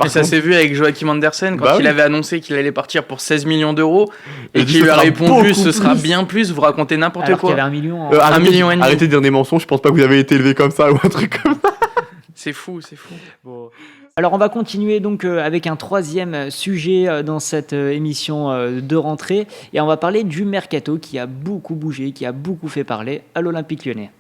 Et ça s'est vu avec Joachim Andersen quand Bah il oui. avait annoncé qu'il allait partir pour 16 millions d'euros Il et dit, qu'il ce lui a sera répondu beaucoup ce sera plus. bien plus, vous racontez n'importe Alors qu'il y quoi. avait 1 million. million et demi. Arrêtez de dire des mensonges, je pense pas que vous avez été élevé comme ça ou un truc comme ça. C'est fou, c'est fou. Bon. Alors on va continuer donc avec un troisième sujet dans cette émission de rentrée et on va parler du mercato qui a beaucoup bougé, qui a beaucoup fait parler à l'Olympique Lyonnais.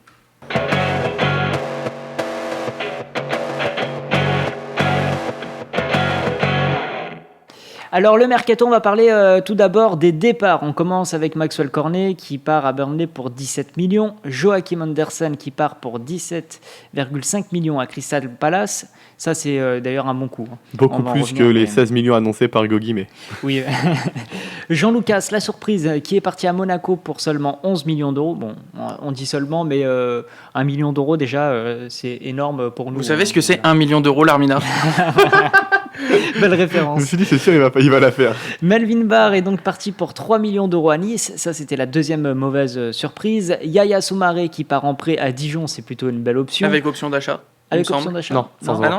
Alors le mercato, on va parler tout d'abord des départs. On commence avec Maxwell Cornet qui part à Burnley pour 17 millions, Joachim Andersen qui part pour 17,5 millions à Crystal Palace. Ça c'est d'ailleurs un bon coup. Beaucoup plus que les 16 millions annoncés par Gogi, mais... Oui. Jean Lucas, la surprise, qui est parti à Monaco pour seulement 11 millions d'euros. Bon, on dit seulement, mais 1 million d'euros déjà, c'est énorme pour nous. Vous savez ce que c'est 1 million d'euros, l'Armina? Belle référence. Je me suis dit, c'est sûr, il va la faire. Melvin Barr est donc parti pour 3 millions d'euros à Nice. Ça, c'était la deuxième mauvaise surprise. Yaya Soumaré qui part en prêt à Dijon, c'est plutôt une belle option. Avec option d'achat. Avec option d'achat. Non,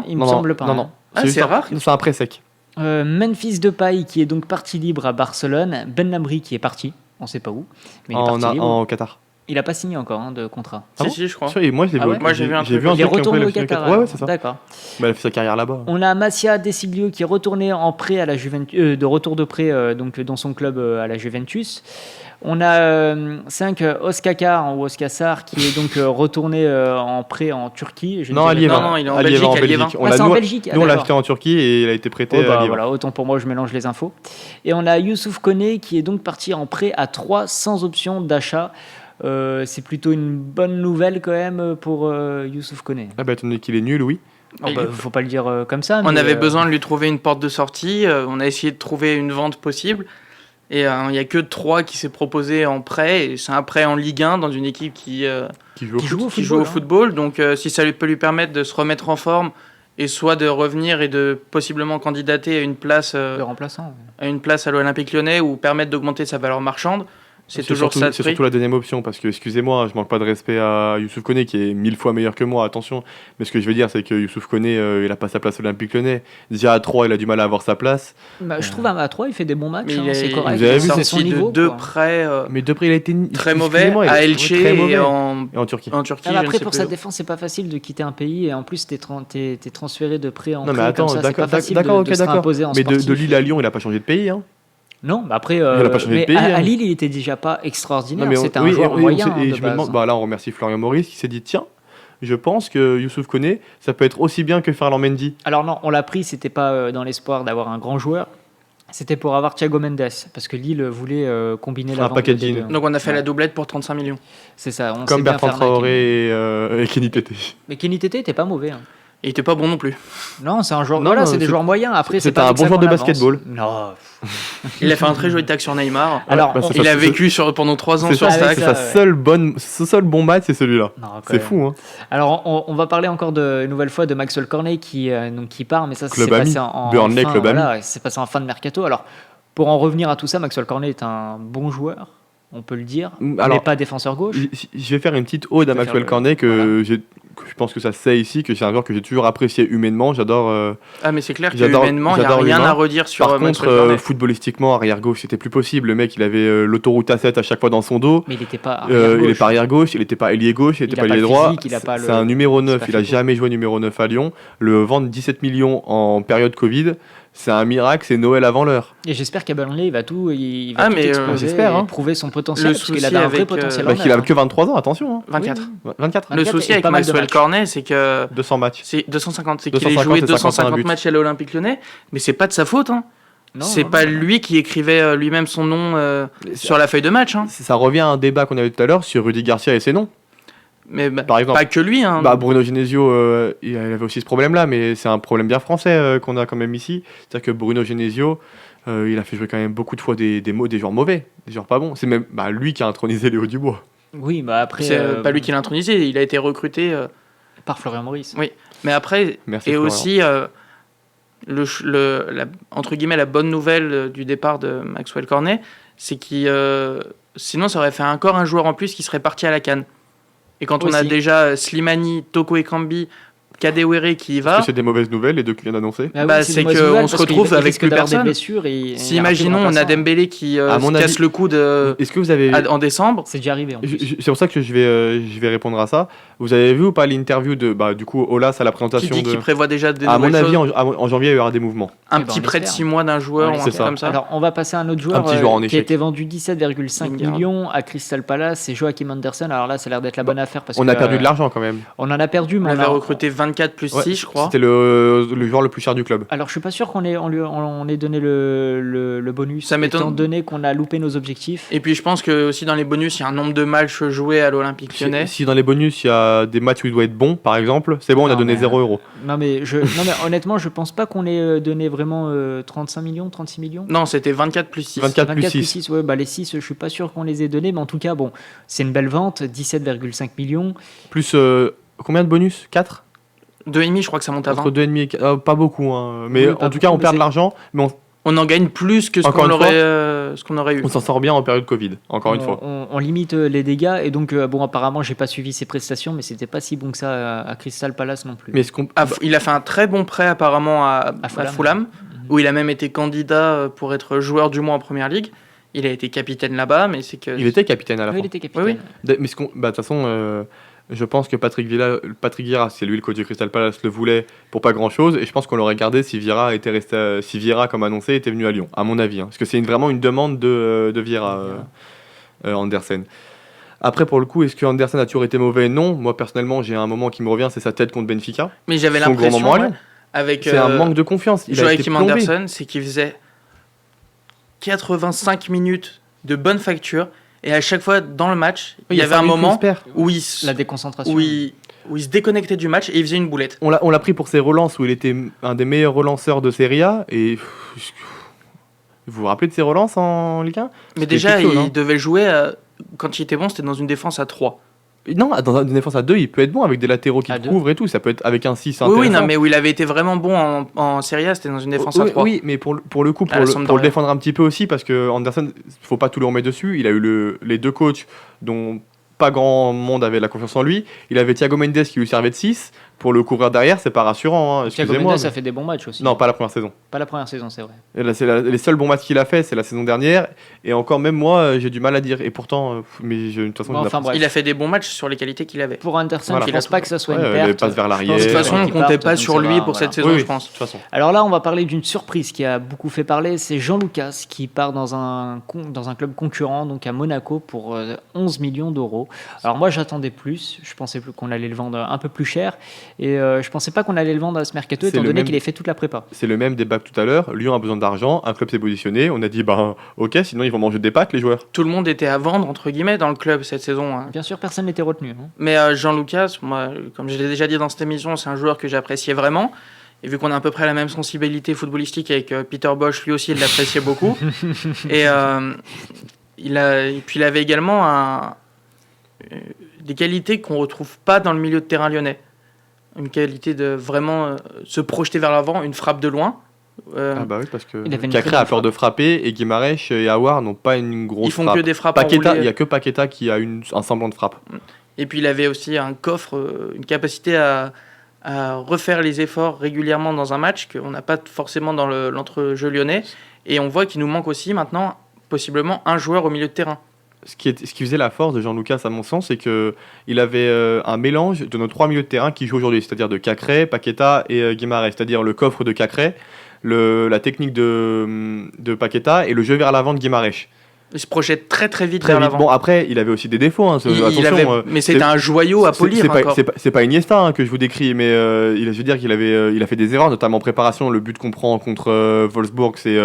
il me semble pas. Non. C'est rare. C'est un prêt sec. Memphis Depay qui est donc parti libre à Barcelone. Ben Lamry qui est parti, on ne sait pas où, mais il est parti libre. En Qatar. Il n'a pas signé encore de contrat. Si, je crois. Moi, j'ai vu un truc. Il est retourné au Qatar. Ouais, c'est ça. D'accord. Il a fait sa carrière là-bas. On a Massia Desiglio qui est retourné en prêt à la Juventus, de retour de prêt donc dans son club à la Juventus. On a 5 Oskakar ou Oskasar qui est donc retourné en prêt en Turquie. Non, il est en Belgique. C'est en Belgique. Nous, on l'a acheté en Turquie et il a été prêté à Liévin. Voilà, autant pour moi, je mélange les infos. Et on a Youssouf Koné qui est donc parti en prêt à 3 sans option d'achat. C'est plutôt une bonne nouvelle quand même pour Youssouf Koné. Ah bah, étant donné qu'il est nul, oui. Faut pas le dire comme ça. On avait besoin de lui trouver une porte de sortie. On a essayé de trouver une vente possible. Et il n'y a que 3 qui s'est proposé en prêt. Et c'est un prêt en Ligue 1 dans une équipe qui joue au football. Donc si ça peut lui permettre de se remettre en forme et soit de revenir et de possiblement candidater à une place, de remplaçant, à une place à l'Olympique Lyonnais ou permettre d'augmenter sa valeur marchande. C'est toujours ça. C'est surtout la deuxième option parce que, excusez-moi, je manque pas de respect à Youssouf Koné qui est 1000 fois meilleur que moi, attention. Mais ce que je veux dire, c'est que Youssouf Koné, il a pas sa place à l'Olympique Lyonnais. Déjà à 3, il a du mal à avoir sa place. Je trouve à 3, il fait des bons matchs. C'est correct. Vous avez vu, c'est son niveau. De 2 prêts. Mais de près, il a été très mauvais à Elche et en Turquie. Après, pour sa défense, c'est pas facile de quitter un pays et en plus, t'es transféré de prêt en prêt. Non, mais attends, d'accord. Mais de Lille à Lyon, il a pas changé de pays, hein. Non, après, à Lille, il était déjà pas extraordinaire. C'était un joueur moyen. Et je me demande, là, on remercie Florian Maurice qui s'est dit tiens, je pense que Youssouf Koné, ça peut être aussi bien que Ferland Mendy. Alors non, on l'a pris, c'était pas dans l'espoir d'avoir un grand joueur. C'était pour avoir Thiago Mendes, parce que Lille voulait combiner la vente des deux. Donc on a fait la doublette pour 35 millions. C'est ça. Comme Bertrand Traoré et Kenny Tété. Mais Kenny Tété était pas mauvais. Il était pas bon non plus. Non, c'est un joueur. Voilà, c'est des joueurs moyens. Après, c'est un bon joueur de basketball. Non. Il a fait un très joli tag sur Neymar. Alors, il a vécu pendant 3 ans sur Stack. Ce seul bon match, c'est celui-là. C'est fou. Hein. Alors, on va parler encore une nouvelle fois de Maxwell Cornet qui part, mais ça s'est passé en Burnley, fin, voilà, c'est passé en fin de mercato. Alors, pour en revenir à tout ça, Maxwell Cornet est un bon joueur. On peut le dire, mais pas défenseur gauche. Je vais faire une petite ode à Maxwell Cornet que je pense que ça se sait ici, que c'est un joueur que j'ai toujours apprécié humainement. J'adore. Mais c'est clair qu'humainement, il n'y a rien à redire sur Maxwell Cornet. Par contre, footballistiquement, arrière-gauche, c'était plus possible. Le mec, il avait l'autoroute A7 à chaque fois dans son dos. Mais il n'était pas arrière-gauche. Il n'est pas arrière-gauche, il n'était pas ailier gauche, il n'était pas ailier droit. C'est un numéro 9, il n'a jamais joué numéro 9 à Lyon. Le vendre 17 millions en période Covid, c'est un miracle, c'est Noël avant l'heure. Et j'espère qu'à Burnley, il va tout exploser et prouver son potentiel, parce qu'il avait un vrai potentiel. Il a que 23 ans, attention. 24. 24. Le souci avec Maxwell Cornet, c'est que 200 matchs. C'est 250, c'est qu'il a joué 250 matchs à l'Olympique Lyonnais, mais c'est pas de sa faute. C'est pas lui qui écrivait lui-même son nom sur la feuille de match. Ça revient à un débat qu'on avait tout à l'heure sur Rudy Garcia et ses noms. Mais par exemple, pas que lui. Bruno Genesio, il avait aussi ce problème-là, mais c'est un problème bien français qu'on a quand même ici. C'est-à-dire que Bruno Genesio, il a fait jouer quand même beaucoup de fois des joueurs mauvais, des joueurs pas bons. C'est même lui qui a intronisé Léo Dubois. Oui, après. C'est pas lui qui l'a intronisé, il a été recruté par Florian Maurice. Oui, mais après, aussi entre guillemets la bonne nouvelle du départ de Maxwell Cornet, c'est que sinon ça aurait fait encore un joueur en plus qui serait parti à la CAN. Et quand on a déjà Slimani, Toko Ekambi, Kadewere qui y va... Est-ce que c'est des mauvaises nouvelles, les deux qui viennent d'annoncer? C'est qu'on se retrouve avec plus personne. Si imaginons, on a Dembélé qui se casse le coude en décembre. C'est déjà arrivé en plus. C'est pour ça que je vais répondre à ça. Vous avez vu ou pas l'interview de du coup Olas à la présentation qui prévoit déjà des nouvelles choses. À mon avis, en janvier, il y aura des mouvements. Un petit prêt de 6 mois d'un joueur, c'est ça. Comme ça. Alors, on va passer à un autre joueur qui a été vendu 17,5 millions à Crystal Palace, c'est Joachim Andersen. Alors là, ça a l'air d'être la bonne affaire. On a perdu de l'argent quand même. On en a perdu, mais on avait recruté 24 24 plus 6, je crois. C'était le joueur le plus cher du club. Alors, je suis pas sûr qu'on ait donné le bonus, Ça m'étonne. étant donné qu'on a loupé nos objectifs. Et puis je pense que aussi dans les bonus, il y a un nombre de matchs joués à l'Olympique Lyonnais. Si dans les bonus, il y a des matchs où il doit être bon, par exemple, c'est bon, on a Non, donné mais- 0 €. Non mais honnêtement, je pense pas qu'on ait donné vraiment 35 millions, 36 millions. Non, c'était 24 plus 6. 24 plus 6. 6, ouais, bah les 6, je suis pas sûr qu'on les ait donnés, mais en tout cas, bon, c'est une belle vente, 17,5 millions. Plus combien de bonus 4 2,5, je crois que ça monte à 20. Entre 2,5 et 4. Pas beaucoup, hein. Mais Oui, pas en tout cas, beaucoup, on mais perd c'est- de l'argent, mais On en gagne plus que ce Encore qu'on une fois, aurait eu. on s'en sort bien en période Covid, encore une fois. On limite les dégâts, et donc, bon, apparemment, j'ai pas suivi ses prestations, mais c'était pas si bon que ça à Crystal Palace non plus. Mais est-ce qu'on. Il a fait un très bon prêt apparemment à Fulham. Fulham, où il a même été candidat pour être joueur du mois en Première Ligue. Il a été capitaine là-bas, mais c'est que... Il était capitaine à la Oui, il fin. était capitaine. Oui, Mais de toute façon, je pense que Patrick Vieira, c'est lui le coach de Crystal Palace, le voulait pour pas grand-chose, et je pense qu'on l'aurait gardé si Vieira était resté, si Vieira, comme annoncé, était venu à Lyon, à mon avis. Hein. Parce que c'est vraiment une demande de Vieira, Andersen. Après, pour le coup, est-ce que Andersen a toujours été mauvais? Non. Moi, personnellement, j'ai un moment qui me revient, c'est sa tête contre Benfica. Mais j'avais Son grand l'impression, moment à Lyon. avec C'est un manque de confiance. Il a été Joachim plombé. Andersen, c'est qu'il faisait 85 minutes de bonne facture, et à chaque fois dans le match, Oui, il y avait un 5 minutes où il moment se perd. où il se La déconcentration. où il se déconnectait du match et il faisait une boulette. On l'a pris pour ses relances où il était un des meilleurs relanceurs de Serie A. Et vous vous rappelez de ses relances en Ligue 1? Mais C'était déjà, quelque chose, hein. il devait jouer, quand il était bon, c'était dans une défense à 3. Non, dans une défense à 2, il peut être bon avec des latéraux qui À le deux. couvrent et tout. Ça peut être avec un 6 Oui, intéressant. non, mais où il avait été vraiment bon en Serie A, c'était dans une défense à oui, 3. oui, mais pour le coup, À la pour Sampdoria. le défendre un petit peu aussi, parce que Anderson, faut pas tout le remettre dessus. Il a eu les deux coachs dont pas grand monde avait la confiance en lui. Il avait Thiago Mendes qui lui servait de 6. Pour le couvreur derrière, c'est pas rassurant. Hein, Thiago excusez-moi. Mendes a fait des bons matchs aussi. Non, pas la première saison. Pas la première saison, c'est vrai. Et là, les seuls bons matchs qu'il a fait, c'est la saison dernière. Et encore, même moi, j'ai du mal à dire. Et pourtant, mais de toute façon, Bon, je enfin, n'apprends- bref. Il a fait des bons matchs sur les qualités qu'il avait. Pour Anderson, Voilà. je pense pas que ça soit Ouais, une les perte. passes vers Je pense l'arrière. De toute qu'il façon, on qu'il comptait parte, pas donc sur ça lui va, pour voilà. cette saison, Oui, je pense. de toute façon. Alors là, on va parler d'une surprise qui a beaucoup fait parler. C'est Jean Lucas qui part dans un club concurrent, donc à Monaco, pour 11 millions d'euros. Alors moi, j'attendais plus. Je pensais qu'on allait le vendre un peu plus cher. Et je pensais pas qu'on allait le vendre à ce mercato, C'est étant le donné même- qu'il ait fait toute la prépa. C'est le même débat que tout à l'heure. Lyon a besoin d'argent, un club s'est positionné. On a dit, ben, ok, sinon ils vont manger des pâtes, les joueurs. Tout le monde était à vendre, entre guillemets, dans le club cette saison. Hein. Bien sûr, personne n'était retenu. Hein. Mais Jean Lucas, moi, comme je l'ai déjà dit dans cette émission, c'est un joueur que j'appréciais vraiment. Et vu qu'on a à peu près la même sensibilité footballistique avec Peter Bosch, lui aussi, il l'appréciait beaucoup. Et puis il avait également des qualités qu'on retrouve pas dans le milieu de terrain lyonnais. Une qualité de vraiment se projeter vers l'avant, une frappe de loin. Ah bah oui, parce que Il avait une Cacré très a bonne peur de frapper et Guimarães et Aouar n'ont pas une grosse Ils font frappe. que des frappes Paqueta, enroulées. il y a que Paqueta qui a un semblant de frappe. Et puis il avait aussi un coffre, une capacité à refaire les efforts régulièrement dans un match qu'on n'a pas forcément dans l'entrejeu lyonnais. Et on voit qu'il nous manque aussi maintenant possiblement un joueur au milieu de terrain. Ce qui faisait la force de Jean Lucas, à mon sens, c'est qu'il avait un mélange de nos trois milieux de terrain qui jouent aujourd'hui, c'est-à-dire de Cacré, Paqueta et Guimarães, c'est-à-dire le coffre de Cacré, la technique de Paqueta et le jeu vers l'avant de Guimarães. Il se projette très très vite Très vers vite. l'avant. Bon, après, il avait aussi des défauts. Hein, Mais c'était un joyau à polir encore. C'est pas Iniesta hein, que je vous décris, mais je veux dire qu'il il a fait des erreurs, notamment en préparation. Le but qu'on prend contre Wolfsburg, c'est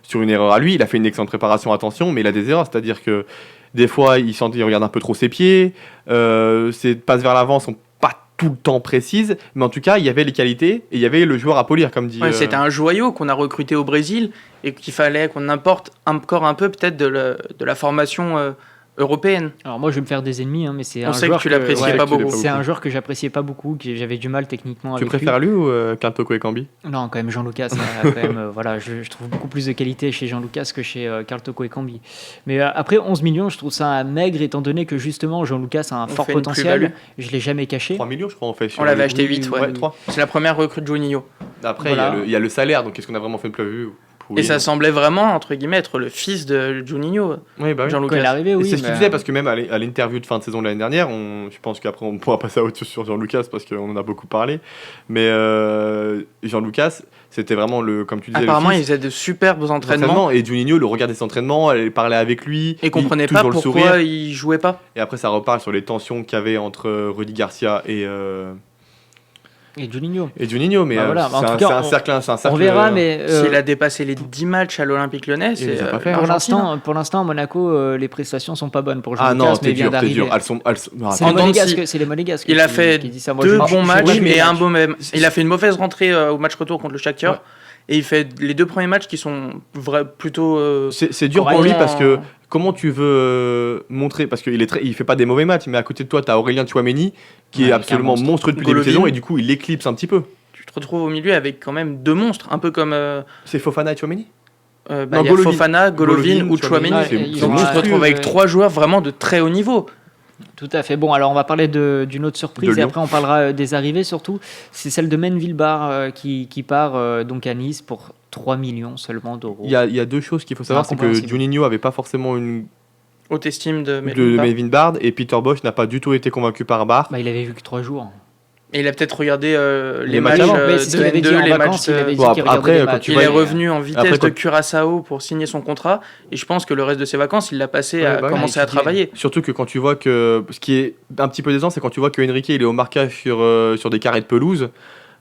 sur une erreur à lui. Il a fait une excellente préparation, attention, mais il a des erreurs. C'est-à-dire que des fois, il regarde un peu trop ses pieds. Ses passes vers l'avant sont pas tout le temps précises, mais en tout cas, il y avait les qualités et il y avait le joueur à polir, comme dit. Ouais, c'était un joyau qu'on a recruté au Brésil et qu'il fallait qu'on importe encore un peu peut-être de la formation européenne. Alors moi, je vais me faire des ennemis, hein, mais c'est On un sait joueur que tu l'appréciais pas beaucoup. C'est un joueur que j'appréciais pas beaucoup, que j'avais du mal techniquement Tu avec préfères lui ou Quintoko et Cambi? Non, quand même Jean Lucas. Quand même, voilà, je trouve beaucoup plus de qualité chez Jean Lucas que chez Karl Toko et Cambi. Mais après 11 millions, je trouve ça maigre étant donné que justement Jean Lucas a un fort fait une potentiel. plus-value. Je l'ai jamais caché. 3 millions, je crois, on fait. On l'avait acheté 8, ouais. 3. C'est la première recrue de Juninho. Après, Voilà. il y a le salaire, donc est-ce qu'on a vraiment fait une plus-value? Et ça semblait vraiment, entre guillemets, être le fils de Juninho, Oui, bah oui. Jean Quand il est Lucas. arrivé, Et oui. c'est ce qu'il mais- disait parce que même à l'interview de fin de saison de l'année dernière, je pense qu'après on pourra passer à autre chose sur Jean-Lucas parce qu'on en a beaucoup parlé. Mais Jean-Lucas, c'était vraiment comme tu disais, Apparemment, le il fils faisait de superbes des entraînements et Juninho le regardait ses entraînements, elle parlait avec lui, et comprenait pas toujours le pourquoi sourire. il jouait pas. Et après ça reparle sur les tensions qu'il y avait entre Rudy Garcia Et Juninho. mais Bah voilà, c'est en tout un, cas, c'est un cercle. C'est un cercle On verra, mais S'il a dépassé les 10 matchs à l'Olympique Lyonnais, les c'est a pas fait. pour l'instant, à Monaco, les prestations sont pas bonnes pour Lucas, Ah non, mais t'es il vient dur, t'es dur. d'arriver. C'est En les dents de Monégasques, scie. c'est les Monégasques Il a qui fait disent ça. Moi, deux je- bons je- matchs oui, mais et un mauvais. Il a fait une mauvaise rentrée au match retour contre le Shakhtar. Ouais. Et il fait les 2 premiers matchs qui sont plutôt. C'est dur pour Correct. lui parce que comment tu veux montrer, parce qu'il fait pas des mauvais matchs, mais à côté de toi, t'as Aurélien Tchouaméni qui Ouais, est qui est un absolument monstre. monstrueux depuis le début de Golovin. saison et du coup il éclipse un petit peu. Tu te retrouves au milieu avec quand même 2 monstres, un peu comme. C'est Fofana et Tchouaméni. Il y a Golovin. Fofana, Golovin ou Tchouaméni, Tchouaméni. c'est ils Donc ont tu un- te retrouves avec 3 joueurs vraiment de très haut niveau. Tout à fait. Bon, alors on va parler d'une autre surprise De et Lyon. après on parlera des arrivées surtout. C'est celle de Menvilbar qui part donc à Nice pour 3 millions seulement d'euros. Il y a deux choses qu'il faut savoir, c'est que Incompréhensible. Juninho avait pas forcément une Haute estime de de Melvin. Melvin Bard et Peter Bosch n'a pas du tout été convaincu par Bard. Bah, il avait vu que 3 jours. Et il a peut-être regardé les Les matchs matchs avant. Mais c'est ce de qu'il avait dit en N2, les vacances, matchs. il avait dit Bon, qu'il après, regardait les quand matchs. tu Il vois, est revenu en vitesse après, de quand- Curaçao pour signer son contrat. Et je pense que le reste de ses vacances, il l'a passé Ouais, à bah oui, commencer à à étudier. travailler. Surtout que quand tu vois que ce qui est un petit peu décevant, c'est quand tu vois que Enrique il est au marquage sur des carrés de pelouse.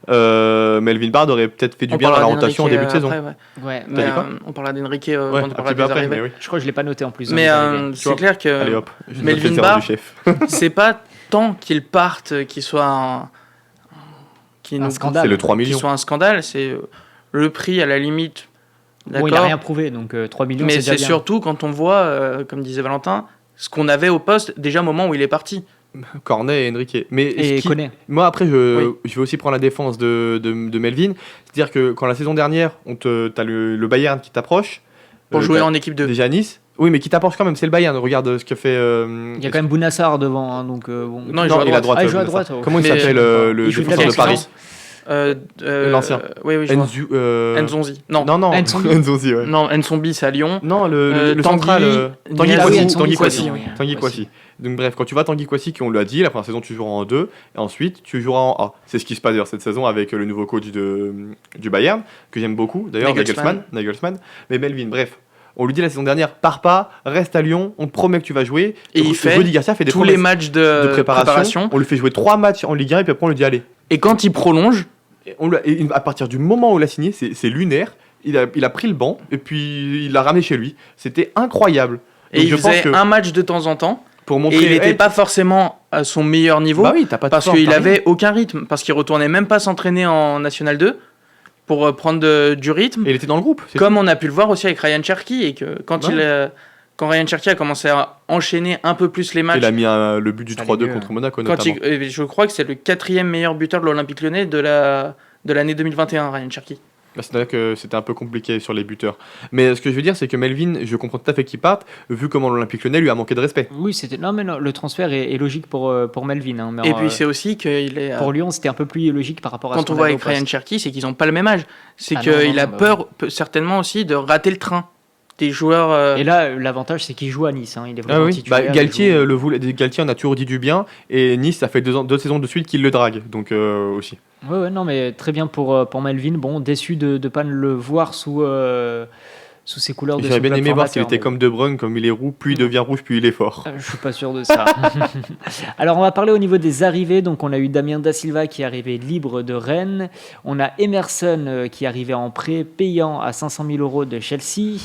Melvin Bard aurait peut-être fait du bien dans la parlera rotation au d'Enrique début de saison. après, ouais. Ouais, Mais, dit quoi on parlera d'Enrique Ouais, quand un on petit parlera peu des après, arrivées. mais oui. je crois que je l'ai pas noté en plus. dans Mais les arrivées. c'est clair que Allez hop, je note Melvin les erreurs Bard- du chef. c'est pas tant qu'il parte, qu'il soit Un scandale. C'est le 3 qu'il millions. soit un scandale. C'est le prix à la limite. Bon, il a D'accord. rien prouvé, donc 3 millions, Mais c'est déjà c'est bien. surtout quand on voit, comme disait Valentin, ce qu'on avait au poste déjà au moment où il est parti. Cornet et Enrique. Mais Et ce qui- connaît. moi après je Oui. vais aussi prendre la défense de Melvin. C'est-à-dire que quand la saison dernière, t'as le Bayern qui t'approche. Pour jouer t'as en équipe 2. déjà à Nice. Oui, mais qui t'approche quand même, c'est le Bayern. Regarde ce que fait. Il y a quand même Bounassar devant, hein, donc bon. Non, il joue à il est à droite. droite. Ah, il joue à Bounassar. droite, oh. Comment il Mais- s'appelle le Il joue défenseur de quelle Paris L'ancien. Oui, je vois. Nzonzi. Nzonzi. Non, Non. Nsombi. Nzonzi, ouais. non, Nsombi, c'est à Lyon. Non, le Tanguy- central. Tanguy Ah oui, Kouassi. Nsombi, Tanguy Kouassi, Kouassi. oui. Tanguy Kouassi. Donc bref, quand tu vas Tanguy Kouassi, qui on l'a dit, la première saison tu joueras en 2, et ensuite tu joueras en A. C'est ce qui se passe d'ailleurs cette saison avec le nouveau coach du Bayern, que j'aime beaucoup, d'ailleurs, Nagelsmann. Mais Melvin, bref. On lui dit la saison dernière, pars pas, reste à Lyon, on te promet que tu vas jouer. Et il fait Rudy Garcia fait des Tous les promesses matchs de de préparation. On lui fait jouer 3 matchs en Ligue 1 et puis après on lui dit allez. Et quand il prolonge, Et à partir du moment où il a signé, c'est lunaire. Il a pris le banc et puis il l'a ramené chez lui. C'était incroyable. et Donc il je pense faisait que un match de temps en temps, pour et montrer, il n'était hey, pas forcément à son meilleur niveau, bah oui, t'as pas de parce force, qu'il t'as rien. avait aucun rythme, parce qu'il retournait même pas s'entraîner en National 2 pour prendre du rythme, Et il était dans le groupe. c'est comme on a pu le voir aussi avec Ryan Cherky, et que quand Ouais. quand Ryan Cherky a commencé à enchaîner un peu plus les tout. matchs, Il a mis le but du Ça 3-2 allait mieux. contre Monaco quand notamment. je crois que c'est le 4e meilleur buteur de l'Olympique Lyonnais de l'année 2021, Ryan Cherky. Bah, c'est vrai que c'était un peu compliqué sur les buteurs. Mais ce que je veux dire, c'est que Melvin, je comprends tout à fait qu'il parte, vu comment l'Olympique Lyonnais lui a manqué de respect. Oui, c'était. Non, mais non, le transfert est logique pour Melvin. Hein, mais Et puis c'est aussi qu'il est... pour Lyon, c'était un peu plus logique par rapport à ce quand on qu'on voit avait avec au poste. Ryan Cherky, c'est qu'ils n'ont pas le même âge. C'est Ah non, qu'il non, a bah peur certainement aussi de rater le train. Des joueurs... Et là, l'avantage, c'est qu'il joue à Nice. Hein. Il est Ah vraiment oui, titulaire. il Galtier, joue- Galtier en a toujours dit du bien, et Nice, ça fait 2 saisons de suite qu'il le drague, donc aussi. Ouais, non, mais très bien pour Melvin. Bon, déçu de ne pas le voir sous ses couleurs de J'aurais son bien club aimé voir s'il formateur, était mais comme De Bruyne, comme il est roux, puis il devient rouge, puis il est fort. Je suis pas sûr de ça. Alors, on va parler au niveau des arrivées. Donc, on a eu Damien Da Silva qui est arrivé libre de Rennes. On a Emerson qui est arrivé en prêt payant à 500 000 € de Chelsea.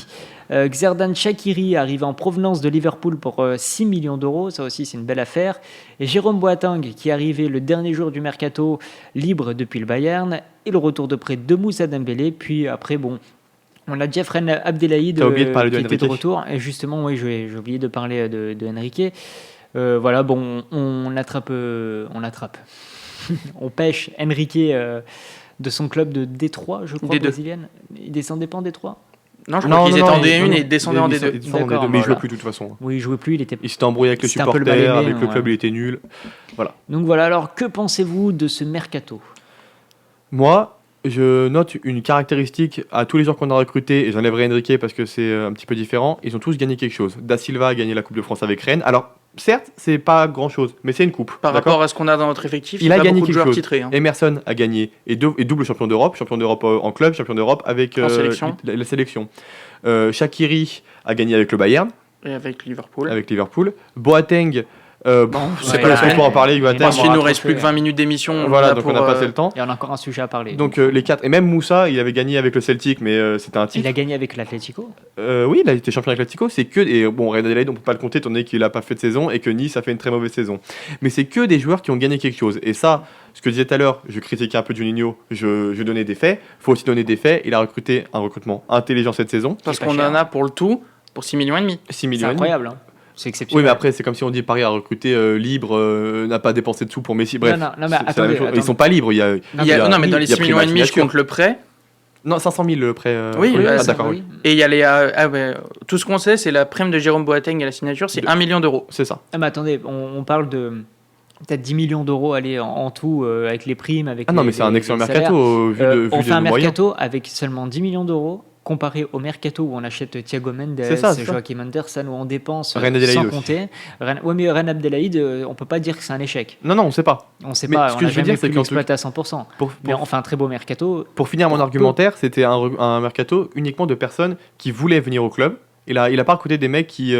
Xherdan Shaqiri arrivé en provenance de Liverpool pour 6 millions d'euros. Ça aussi, c'est une belle affaire. Et Jérôme Boateng qui est arrivé le dernier jour du mercato libre depuis le Bayern. Et le retour de prêt de Moussa Dembélé. Puis après, bon... On a Jeffren Abdelhaïd T'as oublié de parler de qui était de Enrique. retour. Et justement, oui, j'ai oublié de parler de Enrique. Voilà, bon, on attrape. On pêche Enrique de son club de Détroit, je crois, D2. brésilienne. Il descendait pas en Détroit? Non, je crois qu'ils étaient en D1 et descendaient en Il D2. descendait en D'accord, D2, mais il jouait voilà. plus de toute façon. Oui, il jouait plus, il était... Il s'était embrouillé avec les C'était un peu le supporters, mal aimé, avec le club ouais. il était nul. Donc voilà, alors que pensez-vous de ce mercato? Moi, je note une caractéristique à tous les joueurs qu'on a recrutés, et j'enlèverai Enrique parce que c'est un petit peu différent, ils ont tous gagné quelque chose. Da Silva a gagné la Coupe de France avec Rennes. Alors, certes, c'est pas grand-chose, mais c'est une coupe. Par d'accord rapport à ce qu'on a dans notre effectif, Il il a a gagné beaucoup de quelque joueurs chose. titrés. Hein. Emerson a gagné et double champion d'Europe en club, champion d'Europe avec En sélection. la sélection. Shaqiri a gagné avec le Bayern, Et avec Liverpool. avec Liverpool. Boateng c'est Ouais, pas la Est-ce qu'on peine. peut en parler, Il Guatem va Parce qu'il nous reste rattraper, plus que 20 minutes d'émission. Voilà, là, donc pour, on a passé le temps. Il y en a encore un sujet à parler. Donc les 4, et même Moussa, il avait gagné avec le Celtic, mais c'était un Il titre. a gagné avec l'Atlético. Oui, il a été champion avec l'Atlético, c'est que. Et bon, Real Adelaide, on peut pas le compter étant donné qu'il a pas fait de saison et que Nice a fait une très mauvaise saison. Mais c'est que des joueurs qui ont gagné quelque chose. Et ça, ce que je disais tout à l'heure, je critiquais un peu Juninho, je donnais des faits. Faut aussi donner des faits. Il a recruté un recrutement intelligent cette saison. Parce C'est pas qu'on cher. en a pour le tout pour 6,5 millions. 6 C'est millions. incroyable. Hein. C'est Oui, exceptionnel. mais après, c'est comme si on dit Paris a recruté libre, n'a pas dépensé de sous pour Messi. Bref, Non, mais c'est la même attendez, chose. Ils sont pas libres. Il y a, Non, mais dans les il y a 6,5 millions, prime à je compte le prêt. Non, 500 000 le prêt. Oui, Oui, bah, ah, ça, d'accord. oui. Et il y a tout ce qu'on sait, c'est la prime de Jérôme Boateng à la signature, c'est 1 million d'euros. C'est ça. Ah, mais attendez, on parle de peut-être 10 millions d'euros en tout avec les primes, avec Ah non, les- mais c'est un les excellent salaires. mercato vu On de fait un nos moyens. mercato avec seulement 10 millions d'euros comparé au mercato où on achète Thiago Mendes, C'est ça, c'est ça. Joachim Anderson, où on dépense Reine Adélaïde sans aussi. compter. Oui, mais Reine Abdelhaïd, on peut pas dire que c'est un échec. Non, on sait pas. On sait Mais pas, ce on que n'a je veux jamais dire, c'est pu qu'en tout- l'exploiter à 100%. Mais on fait un très beau mercato. Pour finir mon Pour argumentaire, c'était un mercato uniquement de personnes qui voulaient venir au club. Il a pas recruté des mecs qui,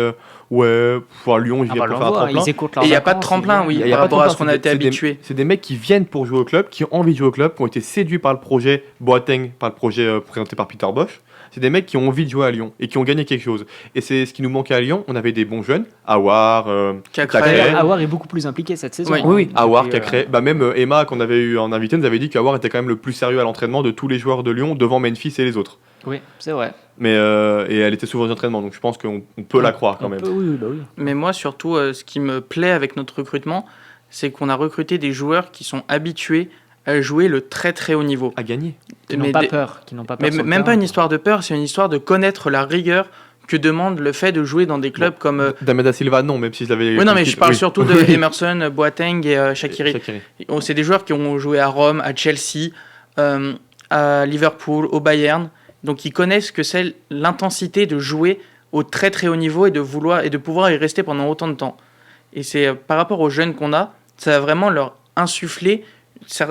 pour Lyon, ils Ah viennent bah, pour faire un tremplin. ils écoutent leurs Et il n'y a pas de vacances, tremplin, ils oui, viennent. Il y a par pas de rapport à tremplin, ce qu'on a été c'est des- habitué. C'est des mecs qui viennent pour jouer au club, qui ont envie de jouer au club, qui ont été séduits par le projet Boateng, par le projet présenté par Peter Bosch. C'est des mecs qui ont envie de jouer à Lyon et qui ont gagné quelque chose. Et c'est ce qui nous manquait à Lyon. On avait des bons jeunes, Aouar, Cacré. Cacré. D'ailleurs, Aouar est beaucoup plus impliqué cette saison. Oui. hein. Oui, Aouar, Depuis, Cacré. Bah même Emma, qu'on avait eu en invité, nous avait dit qu'Aouar était quand même le plus sérieux à l'entraînement de tous les joueurs de Lyon devant Memphis et les autres. Oui, c'est vrai. Mais et elle était souvent aux entraînements, donc je pense qu'on peut la croire quand On même. peut- oui, bah oui. Mais moi, surtout, ce qui me plaît avec notre recrutement, c'est qu'on a recruté des joueurs qui sont habitués à jouer le très très haut niveau. À gagner. Qui Mais n'ont pas des- peur. Qui n'ont pas Mais peur sur le même pas terrain. une histoire de peur, c'est une histoire de connaître la rigueur que demande le fait de jouer dans des clubs comme. Damien da Silva, non, même si je l'avais. Oui, non, mais je parle Oui. surtout de Emerson, Boateng et Shaqiri. Shaqiri. C'est des joueurs qui ont joué à Rome, à Chelsea, à Liverpool, au Bayern. Donc ils connaissent que c'est l'intensité de jouer au très très haut niveau et de vouloir et de pouvoir y rester pendant autant de temps. Et c'est par rapport aux jeunes qu'on a, ça va vraiment leur insuffler,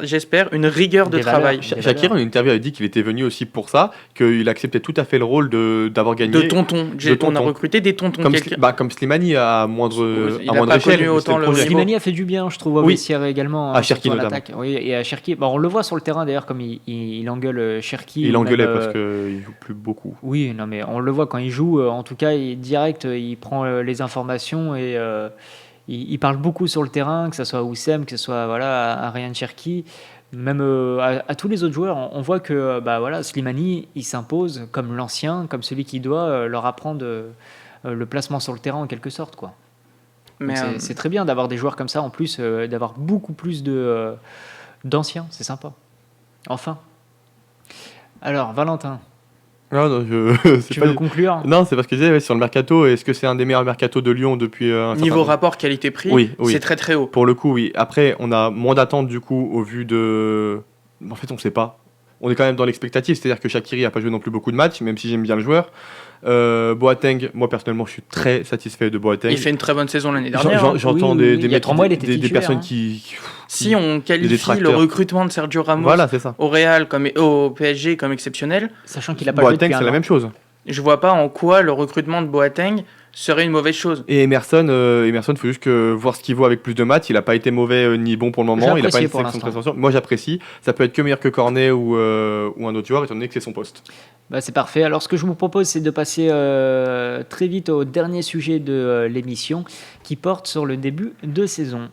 j'espère, une rigueur de Des valeurs. travail. Des Shaqiri, valeurs. en interview, avait dit qu'il était venu aussi pour ça, qu'il acceptait tout à fait le rôle d'avoir gagné. De tonton. De tonton. On a recruté des tontons. Comme, quelqu'un- comme Slimani à moindre, Il à a moindre pas échelle. connu mais c'était autant le le projet. niveau. Slimani a fait du bien, je trouve, au Oui. vestiaire également. À hein, Cherki surtout en notamment. attaque. Oui, et à Cherki. Bon, on le voit sur le terrain d'ailleurs, comme il engueule Cherki. Il ou engueulait même, parce qu'il joue plus beaucoup. Oui, non, mais on le voit quand il joue. En tout cas, direct, il prend les informations et il parle beaucoup sur le terrain, que ce soit à Oussem, que ce soit voilà, à Ryan Cherki. Même à tous les autres joueurs, on voit que bah, voilà, Slimani, il s'impose comme l'ancien, comme celui qui doit leur apprendre le placement sur le terrain en quelque sorte. Quoi. Donc Mais, c'est très bien d'avoir des joueurs comme ça, en plus d'avoir beaucoup plus d'anciens, c'est sympa. Enfin. Alors, Valentin, Non, c'est tu pas veux conclure? Non, c'est parce que je disais, ouais, sur le mercato, est-ce que c'est un des meilleurs mercatos de Lyon depuis un certain Niveau temps rapport qualité-prix, Oui. c'est très très haut. Pour le coup, oui. Après, on a moins d'attentes du coup au vu de. En fait, on sait pas. On est quand même dans l'expectative, c'est-à-dire que Shaqiri a pas joué non plus beaucoup de matchs, même si j'aime bien le joueur. Boateng, moi personnellement, je suis très satisfait de Boateng. Il fait une très bonne saison l'année dernière. J'entends Oui, des, oui, des il y a mecs 3 mois, il était des titulaire, personnes hein. qui. Si on qualifie le détracteurs. recrutement de Sergio Ramos Voilà, c'est ça. au Real comme au PSG comme exceptionnel, Sachant qu'il a pas joué Boateng, depuis un c'est la an. même chose. je vois pas en quoi le recrutement de Boateng serait une mauvaise chose. Et Emerson, faut juste voir ce qu'il vaut avec plus de matchs. Il a pas été mauvais ni bon pour le moment. J'ai Il a pas apprécié une pour sélection l'instant. très sensible. Moi, j'apprécie. Ça peut être que meilleur que Cornet ou un autre joueur, étant donné que c'est son poste. Bah, c'est parfait. Alors, ce que je vous propose, c'est de passer très vite au dernier sujet de l'émission qui porte sur le début de saison.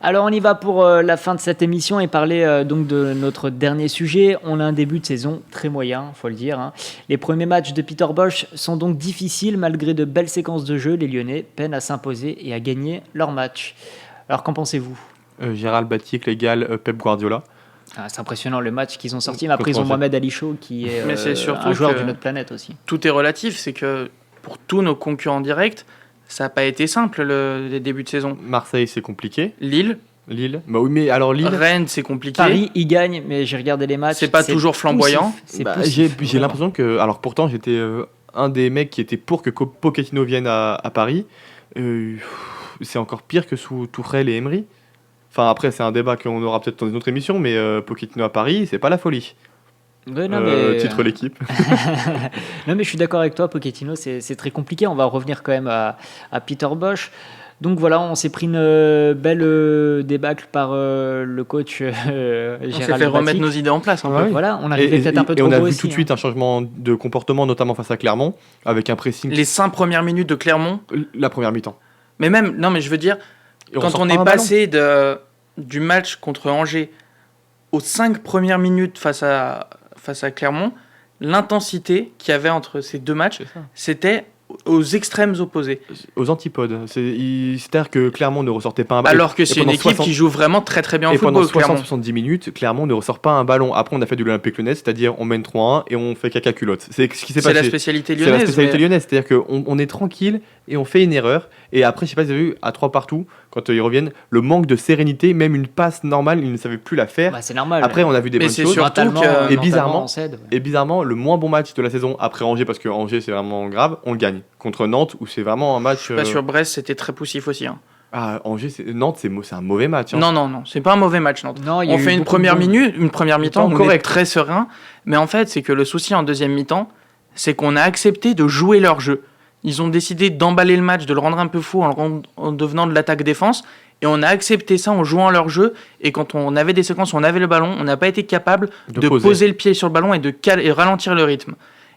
Alors on y va pour la fin de cette émission et parler donc de notre dernier sujet. On a un début de saison très moyen, faut le dire. Hein. Les premiers matchs de Peter Bosch sont donc difficiles malgré de belles séquences de jeu. Les Lyonnais peinent à s'imposer et à gagner leur match. Alors qu'en pensez-vous? Gérald Batic égale Pep Guardiola. C'est impressionnant le match qu'ils ont sorti. Mais après ils ont Contre Mohamed Ali Chaud qui est Mais c'est surtout un joueur que- d'une autre planète aussi. Tout est relatif, c'est que pour tous nos concurrents directs, ça n'a pas été simple le début de saison. Marseille, c'est compliqué. Lille, Lille. Bah oui, mais alors Lille. Rennes, c'est compliqué. Paris, il gagne, mais j'ai regardé les matchs. C'est pas toujours flamboyant. poussif, c'est Bah, poussif, j'ai vraiment. l'impression que. Alors pourtant, j'étais un des mecs qui était pour que Pochettino vienne à Paris. C'est encore pire que sous Tourelle et Emery. Enfin, après, c'est un débat qu'on aura peut-être dans une autre émission, mais Pochettino à Paris, c'est pas la folie. Ouais, non, mais... Titre l'équipe. Non, mais je suis d'accord avec toi, Pochettino, c'est très compliqué. On va revenir quand même à Peter Bosz. Donc voilà, on s'est pris une belle débâcle par le coach On Gérald s'est fait remettre nos idées en place. Ouais. Voilà, on arrivait peut-être un peu et trop on a tôt vu aussi, tout de suite un changement de comportement, notamment face à Clermont, avec un pressing. Les 5 premières minutes de Clermont, La première mi-temps. mais même, non, mais je veux dire, Et quand ressort on pas est un passé du match contre Angers aux 5 premières minutes face à Clermont, l'intensité qu'il y avait entre ces deux matchs, c'était aux extrêmes opposés. Aux antipodes. C'est-à-dire que Clermont ne ressortait pas un ballon. Alors que c'est une équipe qui joue vraiment très très bien au et football, pendant Clermont. 60-70 minutes, Clermont ne ressort pas un ballon. Après, on a fait de l'Olympique Lyonnais, c'est-à-dire on mène 3-1 et on fait caca culotte. C'est ce qui s'est C'est passé. la spécialité C'est lyonnaise. la spécialité mais- lyonnaise, c'est-à-dire qu'on est tranquille et on fait une erreur. Et après, je sais pas si vous avez vu, à 3 partout, quand ils reviennent, le manque de sérénité, même une passe normale, ils ne savaient plus la faire. Bah, c'est normal. Après, on a vu des Mais bonnes c'est choses. surtout Mentalement, que- mentalement, Et bizarrement- on cède, ouais. Et bizarrement, le moins bon match de la saison après Angers, parce que Angers c'est vraiment grave, on le gagne. Contre Nantes, où c'est vraiment un match. Je suis pas sûr, Brest, c'était très poussif aussi. hein. Ah, Angers, Nantes, c'est un mauvais match. hein. Non, c'est pas un mauvais match, Nantes. Non, il y a On eu fait une beaucoup de première bons- mi-temps, on est correct. très serein. Mais en fait, c'est que le souci en deuxième mi-temps, c'est qu'on a accepté de jouer leur jeu. Ils ont décidé d'emballer le match, de le rendre un peu fou en devenant de l'attaque-défense. Et on a accepté ça en jouant leur jeu. Et quand on avait des séquences où on avait le ballon, on n'a pas été capable de poser le pied sur le ballon et ralentir le rythme.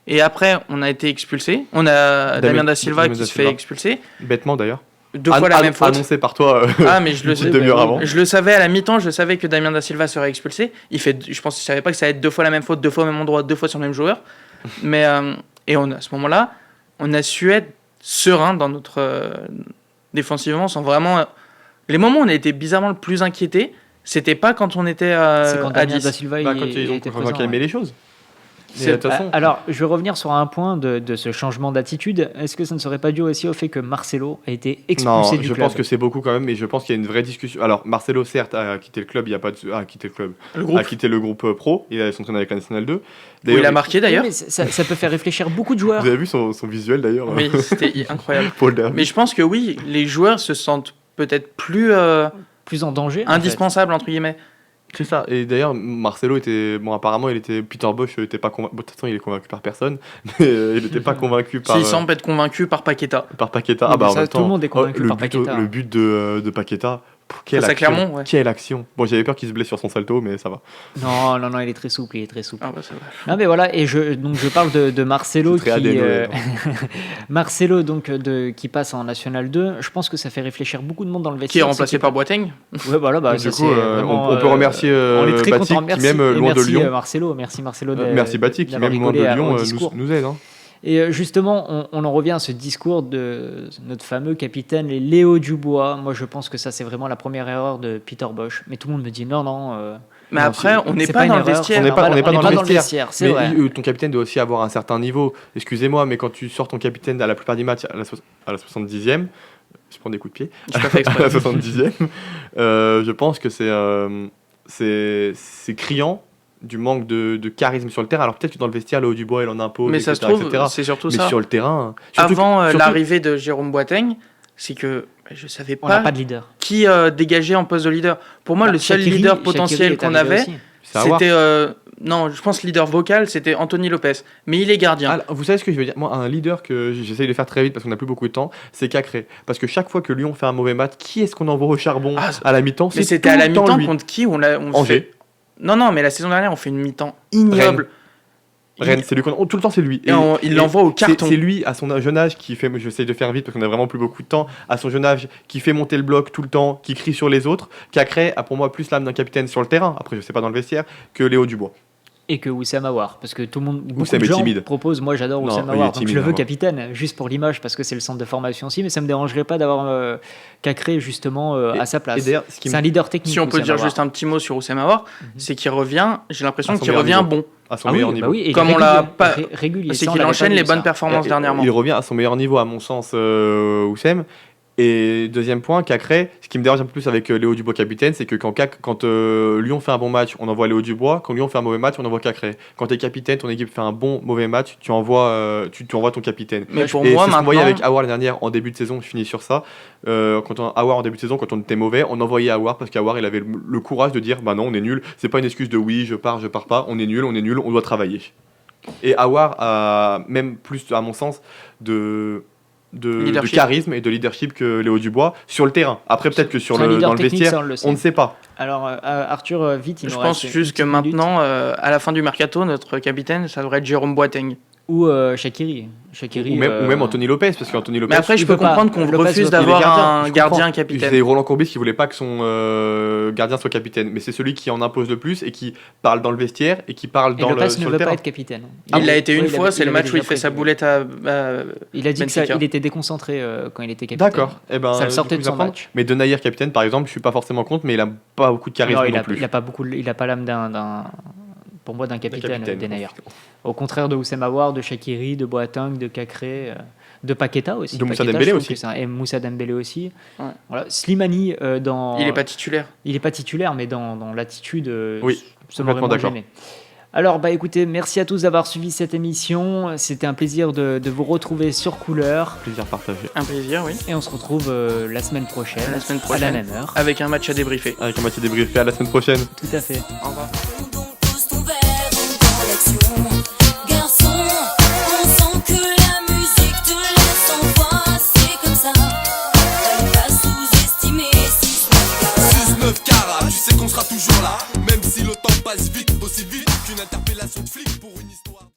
Et après, on a été expulsé. On a Damien Da Silva Damien qui Da se fait Silva. expulser. Bêtement d'ailleurs. 2 fois la même faute. Annoncé par toi Ah, mais je le sais. demi-heure avant. Je le savais à la mi-temps, je savais que Damien Da Silva serait expulsé. Je savais pas que ça allait être 2 fois la même faute, 2 fois au même endroit, 2 fois sur le même joueur. Mais et à ce moment-là, on a su être serein dans notre défensivement, sans vraiment. Les moments où on a été bizarrement le plus inquiété, c'était pas quand on était C'est quand à Damien 10. Da Silva Bah, il quand ils ont était quand présent, ils aimaient ouais. les choses. Mais C'est- de toute façon, Alors, je vais revenir sur un point de ce changement d'attitude. Est-ce que ça ne serait pas dû aussi au fait que Marcelo a été non, expulsé du je club? pense que c'est beaucoup quand même, mais je pense qu'il y a une vraie discussion. Alors, Marcelo, certes, a quitté le club, il y a pas de... a quitté le club, Le groupe a quitté le groupe pro, il a s'entraîné avec la Nationale 2. où il a marqué Oui, d'ailleurs. mais ça peut faire réfléchir beaucoup de joueurs. Vous avez vu son visuel d'ailleurs Oui, c'était incroyable. pour le derby. Mais je pense que oui, les joueurs se sentent peut-être plus Plus en danger. en fait. indispensables, entre guillemets. C'est ça. Et d'ailleurs, Marcelo était. Bon, apparemment, Peter Bosz n'était pas convaincu. Bon, de toute façon, il est convaincu par personne. Mais il n'était pas convaincu par. S'il semble être convaincu par Paqueta. Par Paqueta. Oui, Ah bah mais en ça, même tout le temps, monde est convaincu le par but, Paqueta. Le but de Paqueta. Quelle Face à action. Clermont, ouais. Quelle action. Bon, j'avais peur qu'il se blesse sur son salto, mais ça va. Non, il est très souple, il est très souple. Ah bah ça va. Non mais voilà, et je parle de Marcelo C'est très qui adénoé, Marcelo donc qui passe en National 2. Je pense que ça fait réfléchir beaucoup de monde dans le Qui est vestiaire. remplacé par Boateng. Ouais, voilà, bah, Du ça, coup, c'est vraiment, on peut remercier on est très Batik, content. qui même Et loin de merci, Lyon. Marcelo, merci Marcelo. Merci Batik, qui d'avoir même loin de rigolé Lyon au discours. nous aide. Hein. Et justement, on en revient à ce discours de notre fameux capitaine Léo Dubois. Moi, je pense que ça, c'est vraiment la première erreur de Peter Bosz. Mais tout le monde me dit non. Mais Non, après, on n'est c'est pas pas dans une le erreur, vestiaire. On n'est pas dans le vestiaire, c'est Mais vrai. ton capitaine doit aussi avoir un certain niveau. Excusez-moi, mais quand tu sors ton capitaine à la plupart des matchs à la 70e, je prends des coups de pied. J'ai pas fait À la exprès. 70e, je pense que c'est criant du manque de charisme sur le terrain. Alors peut-être que dans le vestiaire, Léo Dubois, il en impose, Mais etc. ça se trouve, etc. c'est surtout Mais ça. sur le terrain, Avant surtout- l'arrivée de Jérôme Boateng, c'est que je savais On n'a pas pas de leader. qui dégageait en poste de leader. Pour moi, Bah, le seul Shaqiri leader est potentiel qu'on arrivé avait, aussi. c'est à voir. c'était. Non, je pense leader vocal, c'était Anthony Lopez. Mais il est gardien. Ah, vous savez ce que je veux dire? Moi, un leader que j'essaye de faire très vite parce qu'on n'a plus beaucoup de temps, c'est Cacré. Parce que chaque fois que Lyon fait un mauvais match, qui est-ce qu'on envoie au charbon Ah, à la mi-temps? mais C'est c'était tout à la le temps mi-temps lui. contre qui on Angers. fait. Non, mais la saison dernière, on fait une mi-temps ignoble. Rennes, c'est lui tout le temps c'est lui. Et il l'envoie au carton. C'est lui à son jeune âge qui fait, j'essaie de faire vite parce qu'on a vraiment plus beaucoup de temps, à son jeune âge qui fait monter le bloc tout le temps, qui crie sur les autres. Cacré a pour moi plus l'âme d'un capitaine sur le terrain, après je sais pas dans le vestiaire, que Léo Dubois. Et que Wissam Aouar, parce que tout le monde, beaucoup Wissam de est gens timide. proposent, moi j'adore Non, Wissam il est Aouar, donc timide, je le veux Aouar. capitaine, juste pour l'image, parce que c'est le centre de formation aussi, mais ça me dérangerait pas d'avoir Cacré justement à sa Et place. d'ailleurs, ce qui C'est un leader technique. Si on peut Wissam dire Aouar. juste un petit mot sur Oussem Aouar, c'est qu'il revient, j'ai l'impression À son qu'il meilleur revient niveau. bon. à son Ah oui, meilleur bah niveau. oui, et Comme on régulier, l'a pas- régulier. C'est Ça, on qu'il l'avait enchaîne pas les vu, bonnes ça. performances dernièrement. Il revient à son meilleur niveau à mon sens, Oussem. Et deuxième point, Cacré, ce qui me dérange un peu plus avec Léo Dubois capitaine, c'est que quand Lyon fait un bon match, on envoie Léo Dubois. Quand Lyon fait un mauvais match, on envoie Cacré. Quand tu es capitaine, ton équipe fait un mauvais match, tu envoies ton capitaine. Mais pour et moi, c'est ce qu'on voyait maintenant, avec Aouar l'année dernière en début de saison, je finis sur ça. Aouar en début de saison, quand on était mauvais, on envoyait Aouar parce qu'Aouar il avait le courage de dire bah non, on est nul. C'est pas une excuse de oui, je pars pas. On est nul, on doit travailler. Et Aouar a même plus, à mon sens, de charisme et de leadership que Léo Dubois sur le terrain. Après, peut-être que dans le vestiaire, on ne sait pas. Alors, Arthur, vite, je pense juste que maintenant, à la fin du mercato, notre capitaine, ça devrait être Jérôme Boateng. Ou Shaqiri. Ou même Anthony Lopez, parce qu'Anthony Lopez... Mais après, je peux comprendre qu'on refuse d'avoir un gardien capitaine. C'est Roland Courbis qui voulait pas que son gardien soit capitaine, mais c'est celui qui en impose le plus et qui parle dans le vestiaire et qui parle sur le terrain. Lopez ne veut pas être capitaine. Il l'a été une fois, c'est le match où il fait sa boulette à il a dit qu'il était déconcentré quand il était capitaine. D'accord. Ça le sortait de son match. Mais Denayer capitaine, par exemple, je suis pas forcément contre, mais il a pas beaucoup de charisme non plus. Il a pas l'âme pour moi d'un capitaine. Denayer. Au contraire de Oussem Aouar, de Shaqiri, de Boateng, de Cacré, de Paqueta aussi. De Moussa Dembélé aussi. Et Moussa Dembélé aussi. Ouais. Voilà. Slimani, il n'est pas titulaire. Il n'est pas titulaire, mais dans l'attitude, ça m'aurait moins gêné. Alors, écoutez, merci à tous d'avoir suivi cette émission. C'était un plaisir de vous retrouver sur Couleur. Plaisir partagé. Un plaisir, oui. Et on se retrouve la semaine prochaine. À la même heure. Avec un match à débriefer. À la semaine prochaine. Tout à fait. Au revoir.